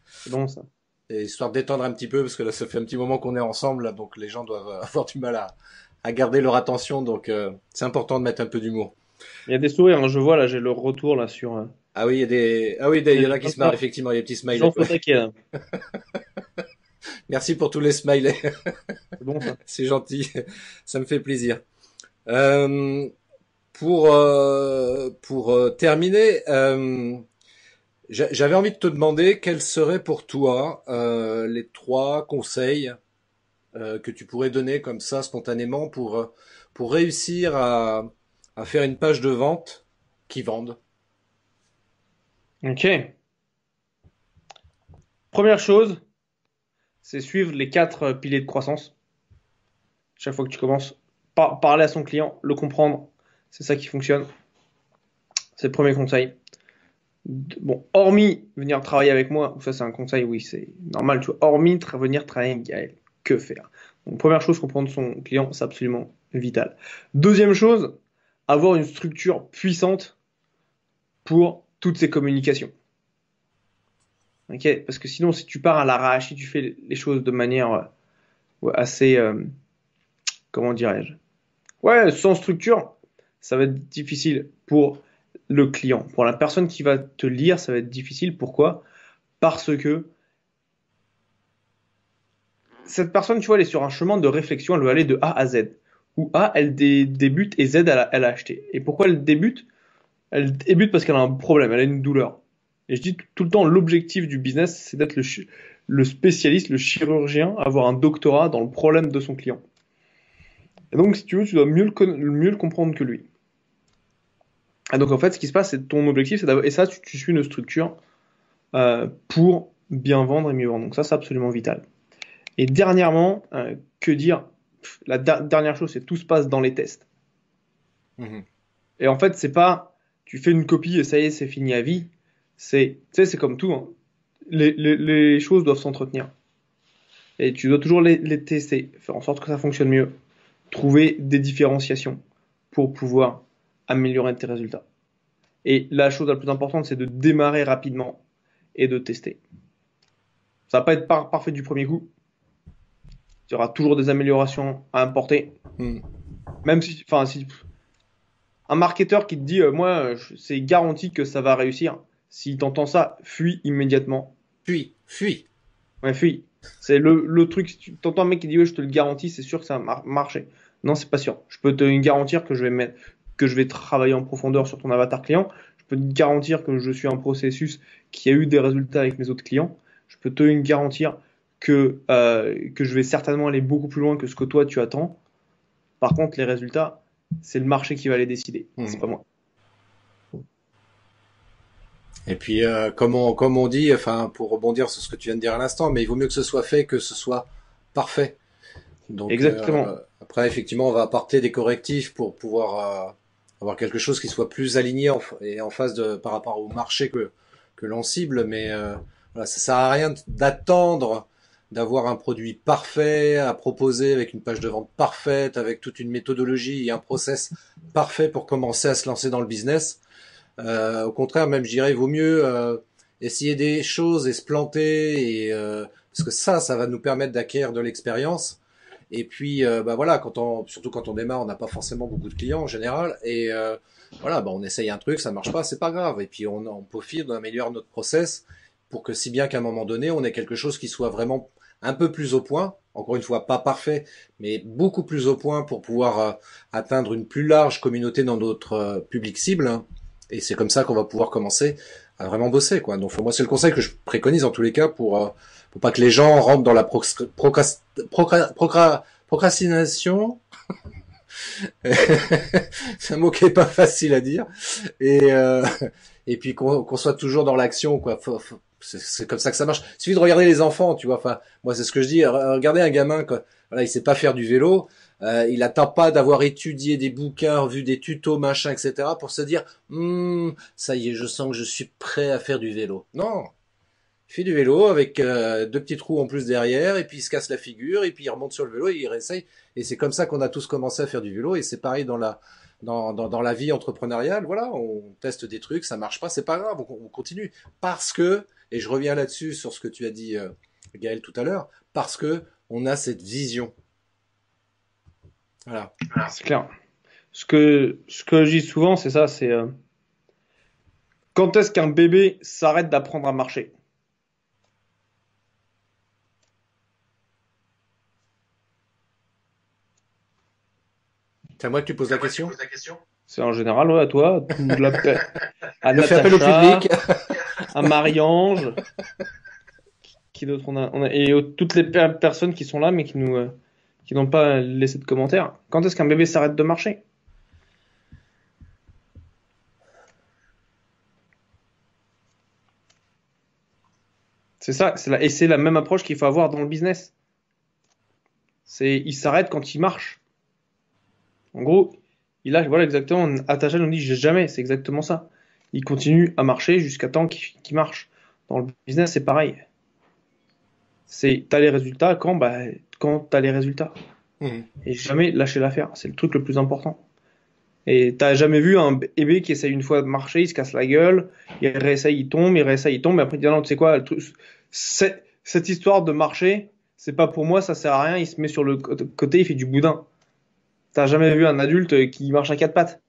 C'est bon ça. Et histoire de détendre un petit peu, parce que là, ça fait un petit moment qu'on est ensemble, là, donc les gens doivent avoir du mal à garder leur attention, donc c'est important de mettre un peu d'humour. Il y a des sourires, hein, je vois là, j'ai le retour là sur. Ah oui, il y a des, ah oui, il y en Les a qui gens se marrent, effectivement, il y a des petits les smileys. gens sont taqués là. Merci pour tous les smileys. C'est bon ça. C'est gentil. Ça me fait plaisir. Euh, pour terminer, j'avais envie de te demander quels seraient pour toi les trois conseils que tu pourrais donner comme ça spontanément pour réussir à faire une page de vente qui vende? Ok. Première chose, c'est suivre les 4 piliers de croissance. Chaque fois que tu commences, parler à son client, le comprendre, c'est ça qui fonctionne. C'est le premier conseil. Bon, hormis venir travailler avec moi, ça c'est un conseil, oui, c'est normal, tu vois. Hormis venir travailler avec Gaël, que faire? Donc, première chose, comprendre son client, c'est absolument vital. Deuxième chose, avoir une structure puissante pour toutes ces communications. Ok? Parce que sinon, si tu pars à l'arrache, si tu fais les choses de manière assez, comment dirais-je? Ouais, sans structure, ça va être difficile pour le client. Pour la personne qui va te lire, ça va être difficile. Pourquoi? Parce que cette personne, tu vois, elle est sur un chemin de réflexion, elle veut aller de A à Z. Où A, elle débute et Z, elle a acheté. Et pourquoi elle débute? Elle débute parce qu'elle a un problème, elle a une douleur. Et je dis tout le temps, l'objectif du business, c'est d'être le spécialiste, le chirurgien, avoir un doctorat dans le problème de son client. Et donc, si tu veux, tu dois mieux le comprendre que lui. Et donc, en fait, ce qui se passe, c'est ton objectif, et ça, tu suis une structure pour bien vendre et mieux vendre. Donc ça, c'est absolument vital. Et dernièrement, que dire? La dernière chose, c'est tout se passe dans les tests. Mhm. Et en fait, c'est pas, tu fais une copie et ça y est, c'est fini à vie. Tu sais, c'est comme tout, hein. Les choses doivent s'entretenir. Et tu dois toujours les tester, faire en sorte que ça fonctionne mieux. Trouver des différenciations pour pouvoir améliorer tes résultats. Et la chose la plus importante, c'est de démarrer rapidement et de tester. Ça va pas être parfait du premier coup. Il y aura toujours des améliorations à apporter. Mhm. Même si, enfin, si un marketeur qui te dit, moi, c'est garanti que ça va réussir. Si t'entends ça, fuis immédiatement. Fuis. Ouais, fuis. C'est le truc. Si tu t'entends un mec qui dit, ouais, je te le garantis, c'est sûr que ça va marcher. Non, c'est pas sûr. Je peux te garantir que je vais travailler en profondeur sur ton avatar client. Je peux te garantir que je suis un processus qui a eu des résultats avec mes autres clients. Je peux te garantir que je vais certainement aller beaucoup plus loin que ce que toi tu attends. Par contre, les résultats, c'est le marché qui va les décider. C'est Mhm. pas moi. Et puis, comme on dit, enfin, pour rebondir sur ce que tu viens de dire à l'instant, mais il vaut mieux que ce soit fait que ce soit parfait. Donc, Exactement. après, effectivement, on va apporter des correctifs pour pouvoir avoir quelque chose qui soit plus aligné et en phase par rapport au marché que l'on cible. Mais voilà, ça sert à rien d'attendre d'avoir un produit parfait à proposer avec une page de vente parfaite, avec toute une méthodologie et un process parfait pour commencer à se lancer dans le business. Au contraire, même je dirais, il vaut mieux essayer des choses et se planter, parce que ça va nous permettre d'acquérir de l'expérience. Et puis, bah voilà, surtout quand on démarre, on n'a pas forcément beaucoup de clients en général, et voilà, bah on essaye un truc, ça marche pas, c'est pas grave. Et puis on peaufine, on améliore notre process pour que si bien qu'à un moment donné, on ait quelque chose qui soit vraiment un peu plus au point. Encore une fois, pas parfait, mais beaucoup plus au point pour pouvoir atteindre une plus large communauté dans notre public cible, hein. Et c'est comme ça qu'on va pouvoir commencer à vraiment bosser, quoi. Donc moi, c'est le conseil que je préconise en tous les cas pour pas que les gens rentrent dans la procrastination. C'est un mot qui est pas facile à dire. Et et puis qu'on soit toujours dans l'action, quoi. C'est comme ça que ça marche. Il suffit de regarder les enfants, tu vois. Enfin, moi, c'est ce que je dis. Regardez un gamin, quoi. Voilà, il sait pas faire du vélo. Il attend pas d'avoir étudié des bouquins, vu des tutos, machin, etc., pour se dire, ça y est, je sens que je suis prêt à faire du vélo. Non, il fait du vélo avec deux petits trous en plus derrière, et puis il se casse la figure, et puis il remonte sur le vélo et il réessaye. Et c'est comme ça qu'on a tous commencé à faire du vélo, et c'est pareil dans la vie entrepreneuriale. Voilà, on teste des trucs, ça marche pas, c'est pas grave, on continue. Parce que, et je reviens là-dessus sur ce que tu as dit, Gaël, tout à l'heure, parce que on a cette vision. Voilà. C'est clair. Ce que je dis souvent, c'est ça, c'est quand est-ce qu'un bébé s'arrête d'apprendre à marcher? C'est à moi que tu poses la question. C'est en général, ouais, à toi, à Je fais appel au Natacha, public. à Marie-Ange, Qui d'autre et toutes les personnes qui sont là mais qui n'ont pas laissé de commentaires. Quand est-ce qu'un bébé s'arrête de marcher? C'est ça, et c'est la même approche qu'il faut avoir dans le business. Il s'arrête quand il marche. En gros, il lâche, voilà exactement, Attacha nous dit jamais, c'est exactement ça. Il continue à marcher jusqu'à temps qu'il marche. Dans le business, c'est pareil. T'as les résultats quand? Bah, quand t'as les résultats. Mhm. Et jamais lâcher l'affaire. C'est le truc le plus important. Et t'as jamais vu un bébé qui essaye une fois de marcher, il se casse la gueule, il réessaye, il tombe, et après il dit non, tu sais quoi, cette histoire de marcher, c'est pas pour moi, ça sert à rien, il se met sur le côté, il fait du boudin. T'as jamais vu un adulte qui marche à quatre pattes?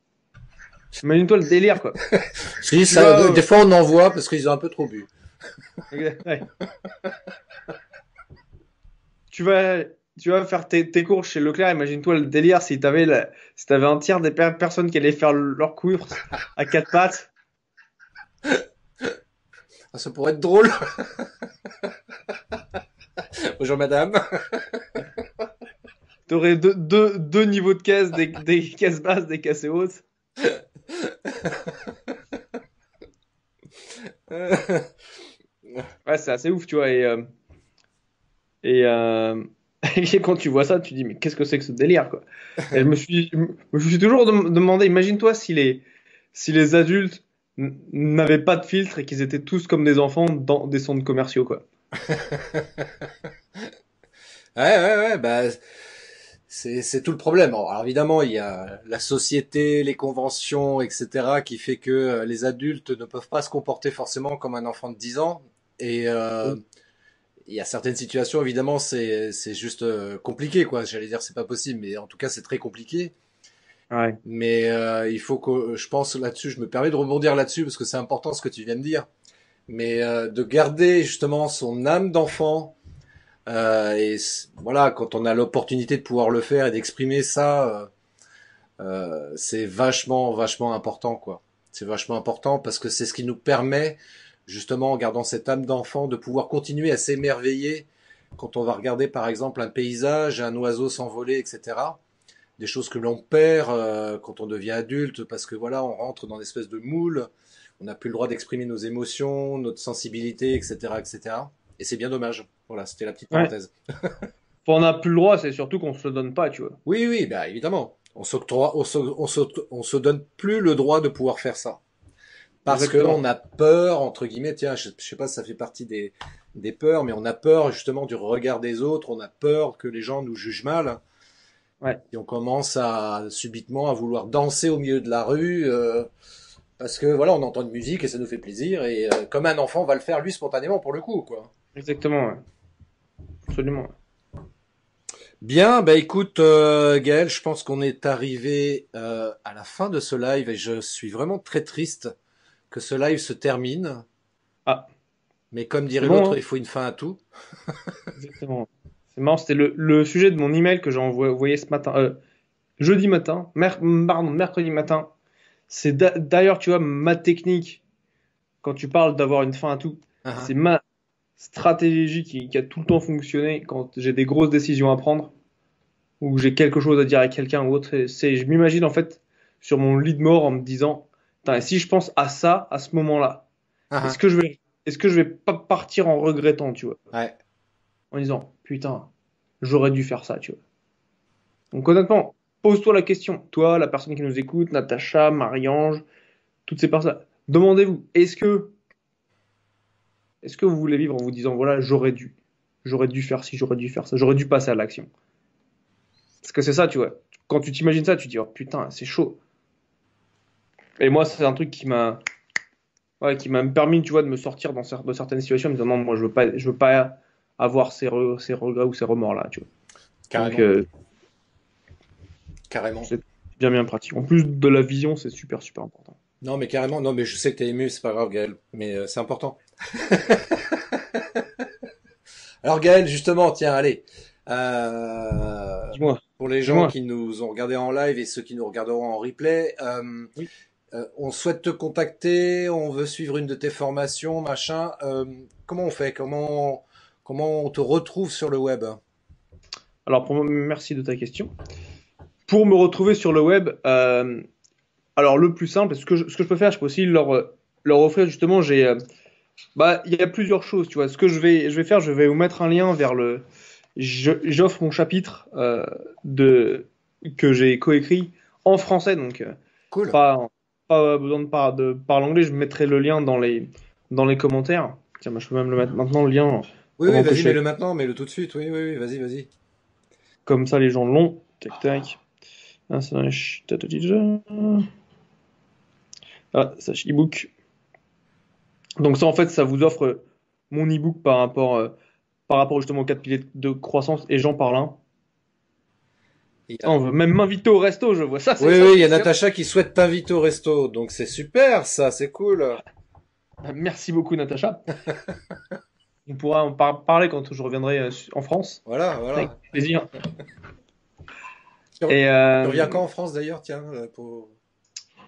Imagine-toi le délire, quoi. Si, ça, des fois on en voit parce qu'ils ont un peu trop bu. Ouais. Tu vas faire tes courses chez Leclerc, imagine-toi le délire si t'avais un tiers des personnes qui allaient faire leurs courses à quatre pattes. Ah, ça pourrait être drôle. Bonjour madame. T'aurais deux niveaux de caisse, des caisses basses, des caisses hautes. Ouais, c'est assez ouf, tu vois. Et, et quand tu vois ça, tu dis, mais qu'est-ce que c'est que ce délire, quoi? Et je me suis toujours demandé, imagine-toi si les adultes n'avaient pas de filtre et qu'ils étaient tous comme des enfants dans des centres commerciaux, quoi. Ouais, bah, c'est tout le problème. Alors évidemment, il y a la société, les conventions, etc., qui fait que les adultes ne peuvent pas se comporter forcément comme un enfant de 10 ans. Et il y a certaines situations, évidemment, c'est juste compliqué, quoi. J'allais dire, c'est pas possible, mais en tout cas, c'est très compliqué. Ouais. Mais il faut que, je pense là-dessus, je me permets de rebondir là-dessus parce que c'est important ce que tu viens de dire. Mais de garder justement son âme d'enfant. Voilà, quand on a l'opportunité de pouvoir le faire et d'exprimer ça, c'est vachement important, quoi. C'est vachement important parce que c'est ce qui nous permet, justement, en gardant cette âme d'enfant, de pouvoir continuer à s'émerveiller quand on va regarder, par exemple, un paysage, un oiseau s'envoler, etc. Des choses que l'on perd quand on devient adulte parce que voilà, on rentre dans une espèce de moule, on n'a plus le droit d'exprimer nos émotions, notre sensibilité, etc., etc. Et c'est bien dommage. Voilà, c'était la petite Ouais. parenthèse. On n'a plus le droit, c'est surtout qu'on se le donne pas, tu vois. Oui, bah évidemment. On se donne plus le droit de pouvoir faire ça. Parce Exactement. qu'on a peur, entre guillemets, tiens, je sais pas si ça fait partie des peurs, mais on a peur justement du regard des autres, on a peur que les gens nous jugent mal, Ouais. et on commence à subitement à vouloir danser au milieu de la rue, parce que voilà, on entend une musique et ça nous fait plaisir, et comme un enfant va le faire lui spontanément pour le coup, quoi. Exactement, ouais. Absolument. Bien, bah écoute, Gaël, je pense qu'on est arrivé à la fin de ce live et je suis vraiment très triste que ce live se termine. Ah, Mais comme c'est dirait bon, l'autre, hein. il faut une fin à tout. Exactement. C'est marrant, c'était le sujet de mon email que j'ai envoyé ce matin, jeudi matin, pardon, mercredi matin. C'est d'ailleurs, tu vois, ma technique, quand tu parles d'avoir une fin à tout, Ah, c'est ma stratégie qui a tout le temps fonctionné quand j'ai des grosses décisions à prendre ou que j'ai quelque chose à dire à quelqu'un ou autre. Je m'imagine en fait sur mon lit de mort en me disant, putain, et si je pense à ça à ce moment-là, est-ce ah, que je vais, est-ce que je vais pas partir en regrettant, tu vois, ouais. en disant, putain, j'aurais dû faire ça, tu vois. Donc honnêtement, pose-toi la question, toi, la personne qui nous écoute, Natacha, Marie-Ange, toutes ces personnes, demandez-vous, est-ce que vous voulez vivre en vous disant, voilà, j'aurais dû faire ci, j'aurais dû faire ça, j'aurais dû passer à l'action. Parce que c'est ça, tu vois. Quand tu t'imagines ça, tu te dis, oh putain, c'est chaud. Et moi, c'est un truc qui m'a permis, tu vois, de me sortir de certaines situations, en me disant, non, moi, je veux pas avoir ces regrets ou ces remords-là, tu vois. Donc, Carrément, carrément. c'est bien pratique. En plus de la vision, c'est super, super important. Non, mais carrément, non, mais je sais que t'es ému, c'est pas grave, Gaël, mais c'est important. Alors, Gaël, justement, tiens, allez. Euh, Dis-moi, pour les gens dis-moi. qui nous ont regardés en live et ceux qui nous regarderont en replay, Oui. on souhaite te contacter, on veut suivre une de tes formations, machin. Comment on fait? comment on te retrouve sur le web? Alors, merci de ta question. Pour me retrouver sur le web, alors le plus simple, ce que je peux faire, je peux aussi leur offrir justement, il y a plusieurs choses, tu vois. Ce que je vais faire, je vais vous mettre un lien vers j'offre mon chapitre que j'ai coécrit en français, donc Cool. pas, pas besoin de parler anglais. Je mettrai le lien dans les commentaires. Tiens, je peux même le mettre maintenant, le lien, Oui, oui, pendant que vas-y, je fais. mets-le maintenant, mets-le tout de suite. Oui, oui, oui, vas-y, vas-y. Comme ça, les gens l'ont. Tac, tac. Ah, e-book. Donc ça, en fait, ça vous offre mon e-book par rapport justement aux 4 piliers de croissance et j'en parle un. Il y Ah, a- on veut même m'inviter au resto, je vois ça, Oui, ça oui, il y a c'est sûr. Natacha qui souhaite t'inviter au resto, donc c'est super, ça, c'est cool. Merci beaucoup, Natacha. On pourra parler quand je reviendrai en France. Voilà, Avec voilà. plaisir. Tu, re- Et Tu reviens quand en France d'ailleurs, tiens,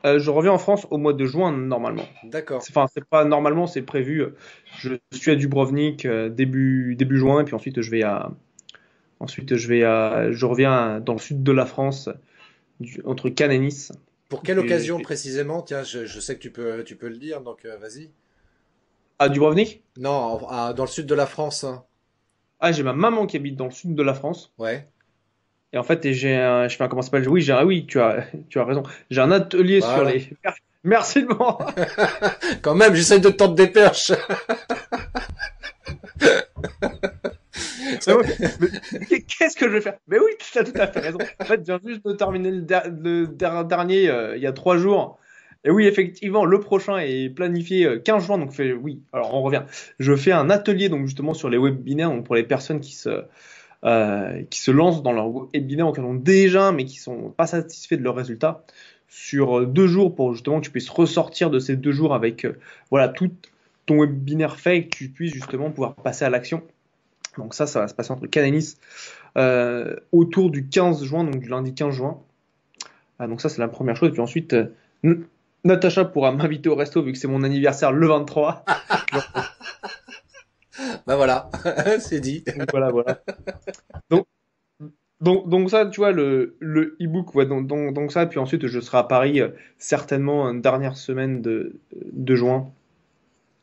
je reviens en France au mois de juin normalement. D'accord. Enfin, c'est pas normalement, c'est prévu. Je suis à Dubrovnik début juin, et puis je reviens dans le sud de la France, entre Cannes et Nice. Pour Et quelle puis, occasion précisément? Tiens, je sais que tu peux le dire, donc vas-y. à Dubrovnik? Non, dans le sud de la France, hein. Ah, j'ai ma maman qui habite dans le sud de la France. Ouais. Et en fait, je fais un, comment ça s'appelle? Oui, oui, tu as raison. J'ai un atelier sur Voilà. les. Merci de moi. Quand même, j'essaie de te tendre des perches. Qu'est-ce que je vais faire? Mais oui, tu as tout à fait raison. En fait, je viens juste de terminer dernier il y a 3 jours. Et oui, effectivement, le prochain est planifié 15 juin. Donc, oui, alors on revient. Je fais un atelier donc justement sur les webinaires donc pour les personnes qui se lancent dans leur webinaire ou qui en ont déjà, mais qui sont pas satisfaits de leurs résultats, sur 2 jours pour justement que tu puisses ressortir de ces 2 jours avec voilà tout ton webinaire fait et que tu puisses justement pouvoir passer à l'action. Donc ça va se passer entre Cannes et Nice autour du 15 juin, donc du lundi 15 juin. Donc ça c'est la première chose. Et puis ensuite, Natacha pourra m'inviter au resto vu que c'est mon anniversaire le 23. Bah voilà, c'est dit. Donc voilà, voilà. Donc donc ça, tu vois, le e-book, ouais, donc ça, puis ensuite je serai à Paris certainement une dernière semaine de juin,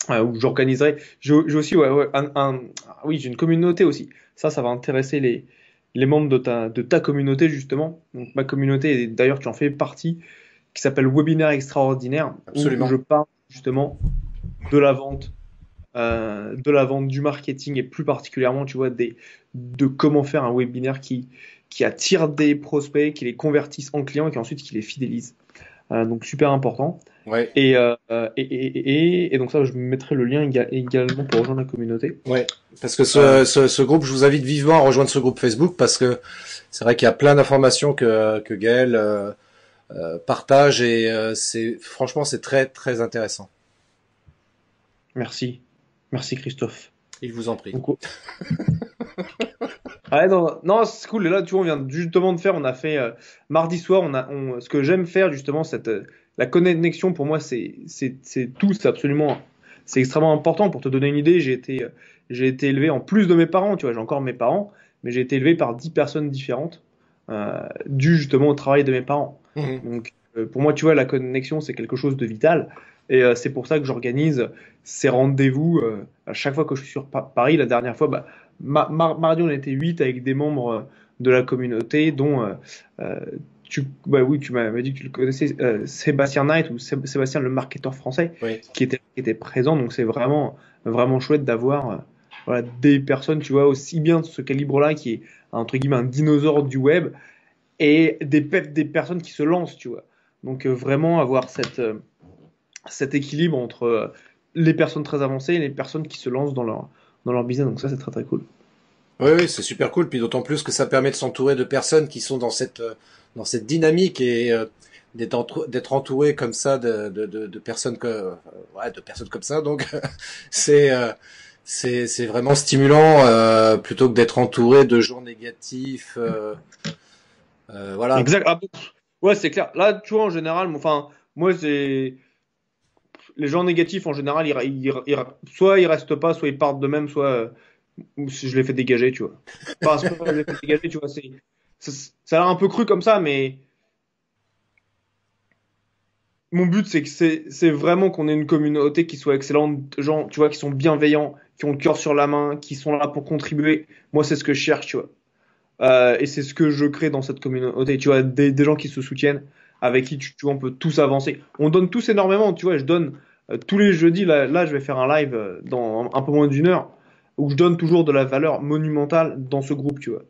où j'organiserai. J'ai aussi, ouais, ouais, oui, j'ai une communauté aussi. Ça va intéresser les membres de ta communauté, justement. Donc ma communauté, et d'ailleurs tu en fais partie, qui s'appelle Webinaire Extraordinaire, où je Absolument. parle justement de la vente, du marketing et plus particulièrement, tu vois, de comment faire un webinaire qui attire des prospects, qui les convertissent en clients et qui ensuite qui les fidélise. Donc super important. Ouais. Et donc ça, je mettrai le lien également pour rejoindre la communauté. Ouais. Parce que Euh, ce groupe, je vous invite vivement à rejoindre ce groupe Facebook parce que c'est vrai qu'il y a plein d'informations que Gaël partage et franchement c'est très très intéressant. merci, merci Christophe. Il vous en prie. Donc, ouais, non, non, c'est cool. Et là, tu vois, on vient justement de faire, on a fait mardi soir, ce que j'aime faire justement, la connexion pour moi, c'est tout, c'est extrêmement important. Pour te donner une idée, j'ai été élevé en plus de mes parents, tu vois, j'ai encore mes parents, mais j'ai été élevé par 10 personnes différentes, dû justement au travail de mes parents. Mhm. Donc, pour moi, tu vois, la connexion, c'est quelque chose de vital. Et c'est pour ça que j'organise ces rendez-vous à chaque fois que je suis sur Paris. La dernière fois, bah, mardi, on était 8 avec des membres de la communauté, dont euh, bah oui, tu m'as dit que tu le connaissais, Sébastien Knight ou Sébastien le marketeur français, Oui. qui était présent. Donc c'est vraiment, vraiment chouette d'avoir voilà, des personnes, tu vois, aussi bien de ce calibre-là, qui est entre guillemets un dinosaure du web, et des personnes qui se lancent, tu vois. Donc vraiment avoir cet équilibre entre les personnes très avancées et les personnes qui se lancent dans leur business. Donc ça, c'est très très cool. Oui, oui, c'est super cool. Puis d'autant plus que ça permet de s'entourer de personnes qui sont dans cette dynamique et d'être entouré comme ça de personnes ouais, de personnes comme ça. Donc c'est c'est vraiment stimulant plutôt que d'être entouré de gens négatifs. Voilà. Exact. Ah, ouais, c'est clair. Là, tu vois, en général, enfin, moi, c'est les gens négatifs en général, soit ils restent pas, soit ils partent de même, soit ou si je l'ai fait dégager, tu vois. Pas à ce point, je l'ai fait dégager, tu vois. Ça a l'air un peu cru comme ça, mais mon but, c'est que c'est vraiment qu'on ait une communauté qui soit excellente, de gens, tu vois, qui sont bienveillants, qui ont le cœur sur la main, qui sont là pour contribuer. Moi, c'est ce que je cherche, tu vois. Et c'est ce que je crée dans cette communauté, tu vois, des gens qui se soutiennent, avec qui, tu vois, on peut tous avancer. On donne tous énormément, tu vois, je donne tous les jeudis, là, je vais faire un live dans un peu moins d'une heure, où je donne toujours de la valeur monumentale dans ce groupe, tu vois.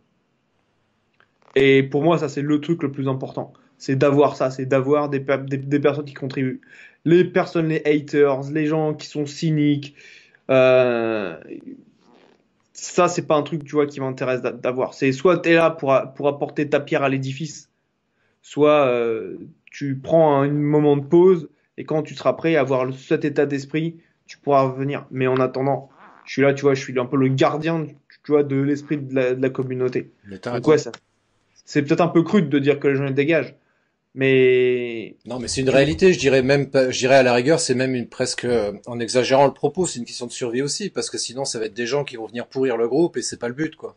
Et pour moi, ça, c'est le truc le plus important. C'est d'avoir ça, c'est d'avoir des personnes qui contribuent. Les personnes, les haters, les gens qui sont cyniques, euh, ça, c'est pas un truc, tu vois, qui m'intéresse d'avoir. C'est soit t'es là pour apporter ta pierre à l'édifice, soit tu prends un moment de pause et quand tu seras prêt à avoir cet état d'esprit, tu pourras revenir. Mais en attendant, je suis là, tu vois, je suis un peu le gardien, tu vois, de l'esprit de la communauté. Mais t'as Donc raison. ouais, ça, c'est peut-être un peu crude de dire que les gens les dégagent, mais Non, mais c'est une tu vois, réalité. Je dirais même, je dirais à la rigueur, c'est même une presque, en exagérant le propos, c'est une question de survie aussi, parce que sinon, ça va être des gens qui vont venir pourrir le groupe et c'est pas le but, quoi.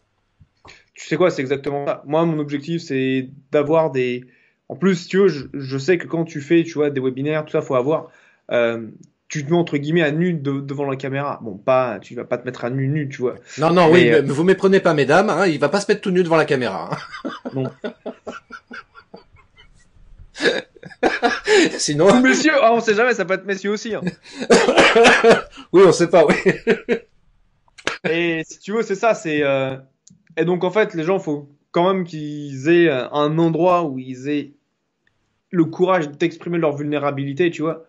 tu sais quoi, c'est exactement ça. Moi, mon objectif, c'est d'avoir des. En plus, si tu veux, je sais que quand tu fais, tu vois, des webinaires, tout ça, faut avoir. euh, Tu te mets entre guillemets à nu devant la caméra. Bon, pas, tu vas pas te mettre à nu, tu vois. Non, non, oui, Mais mais vous méprenez pas, mesdames. Hein, il va pas se mettre tout nu devant la caméra. non. Hein. Sinon, Ou messieurs, ah, on sait jamais, ça peut être messieurs aussi. Hein. oui, on sait pas. Oui. Et si tu veux, c'est ça. Et donc en fait, les gens, faut quand même qu'ils aient un endroit où ils aient le courage d'exprimer leur vulnérabilité, tu vois.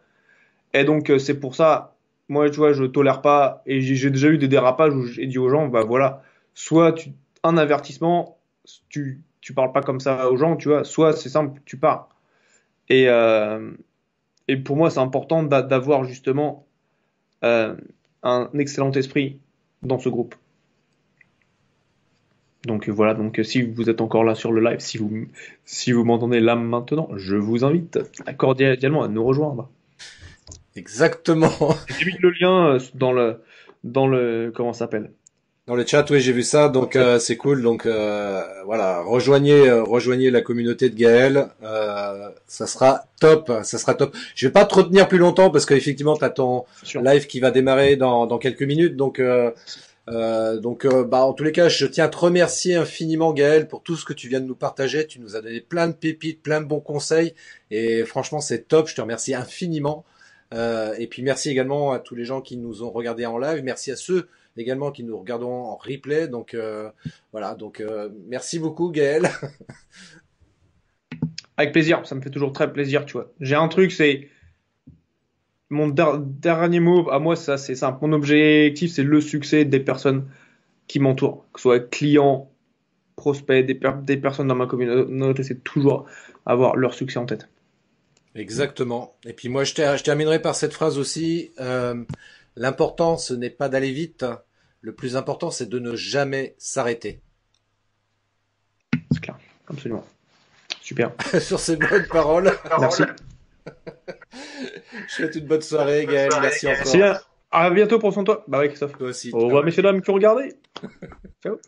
Et donc, c'est pour ça, moi, tu vois, je tolère pas, et j'ai déjà eu des dérapages où j'ai dit aux gens, bah voilà, soit un avertissement, tu parles pas comme ça aux gens, tu vois, soit c'est simple, tu pars. Et, euh, et pour moi, c'est important d'avoir justement euh, un excellent esprit dans ce groupe. Donc voilà, donc si vous êtes encore là sur le live, si vous m'entendez là maintenant, je vous invite cordialement à nous rejoindre. Exactement. J'ai mis le lien dans le comment ça s'appelle? Dans le chat, oui, j'ai vu ça, donc c'est cool. Donc voilà, rejoignez la communauté de Gaël. Ça sera top, ça sera top. Je vais pas te retenir plus longtemps parce qu'effectivement, t'as ton Sûr. live qui va démarrer dans quelques minutes. Donc, bah, en tous les cas, je tiens à te remercier infiniment, Gaël, pour tout ce que tu viens de nous partager. Tu nous as donné plein de pépites, plein de bons conseils, et franchement, c'est top. Je te remercie infiniment. Et puis merci également à tous les gens qui nous ont regardés en live. Merci à ceux également qui nous regarderont en replay. Donc voilà. Donc merci beaucoup, Gaël. Avec plaisir, ça me fait toujours très plaisir, tu vois. J'ai un truc, c'est mon dernier mot à moi, ça, c'est simple. Mon objectif, c'est le succès des personnes qui m'entourent, que ce soit clients, prospects, des personnes dans ma communauté, c'est toujours avoir leur succès en tête. Exactement. Et puis moi, je terminerai par cette phrase aussi. L'important, ce n'est pas d'aller vite. Le plus important, c'est de ne jamais s'arrêter. C'est clair, absolument. Super. Sur ces bonnes paroles, Merci. je souhaite une bonne soirée, Gaël. Merci encore. Merci, à bientôt, prends soin de toi. Bah ouais, Christophe. Toi aussi. Au revoir, messieurs, dames qui ont regardé. Ciao.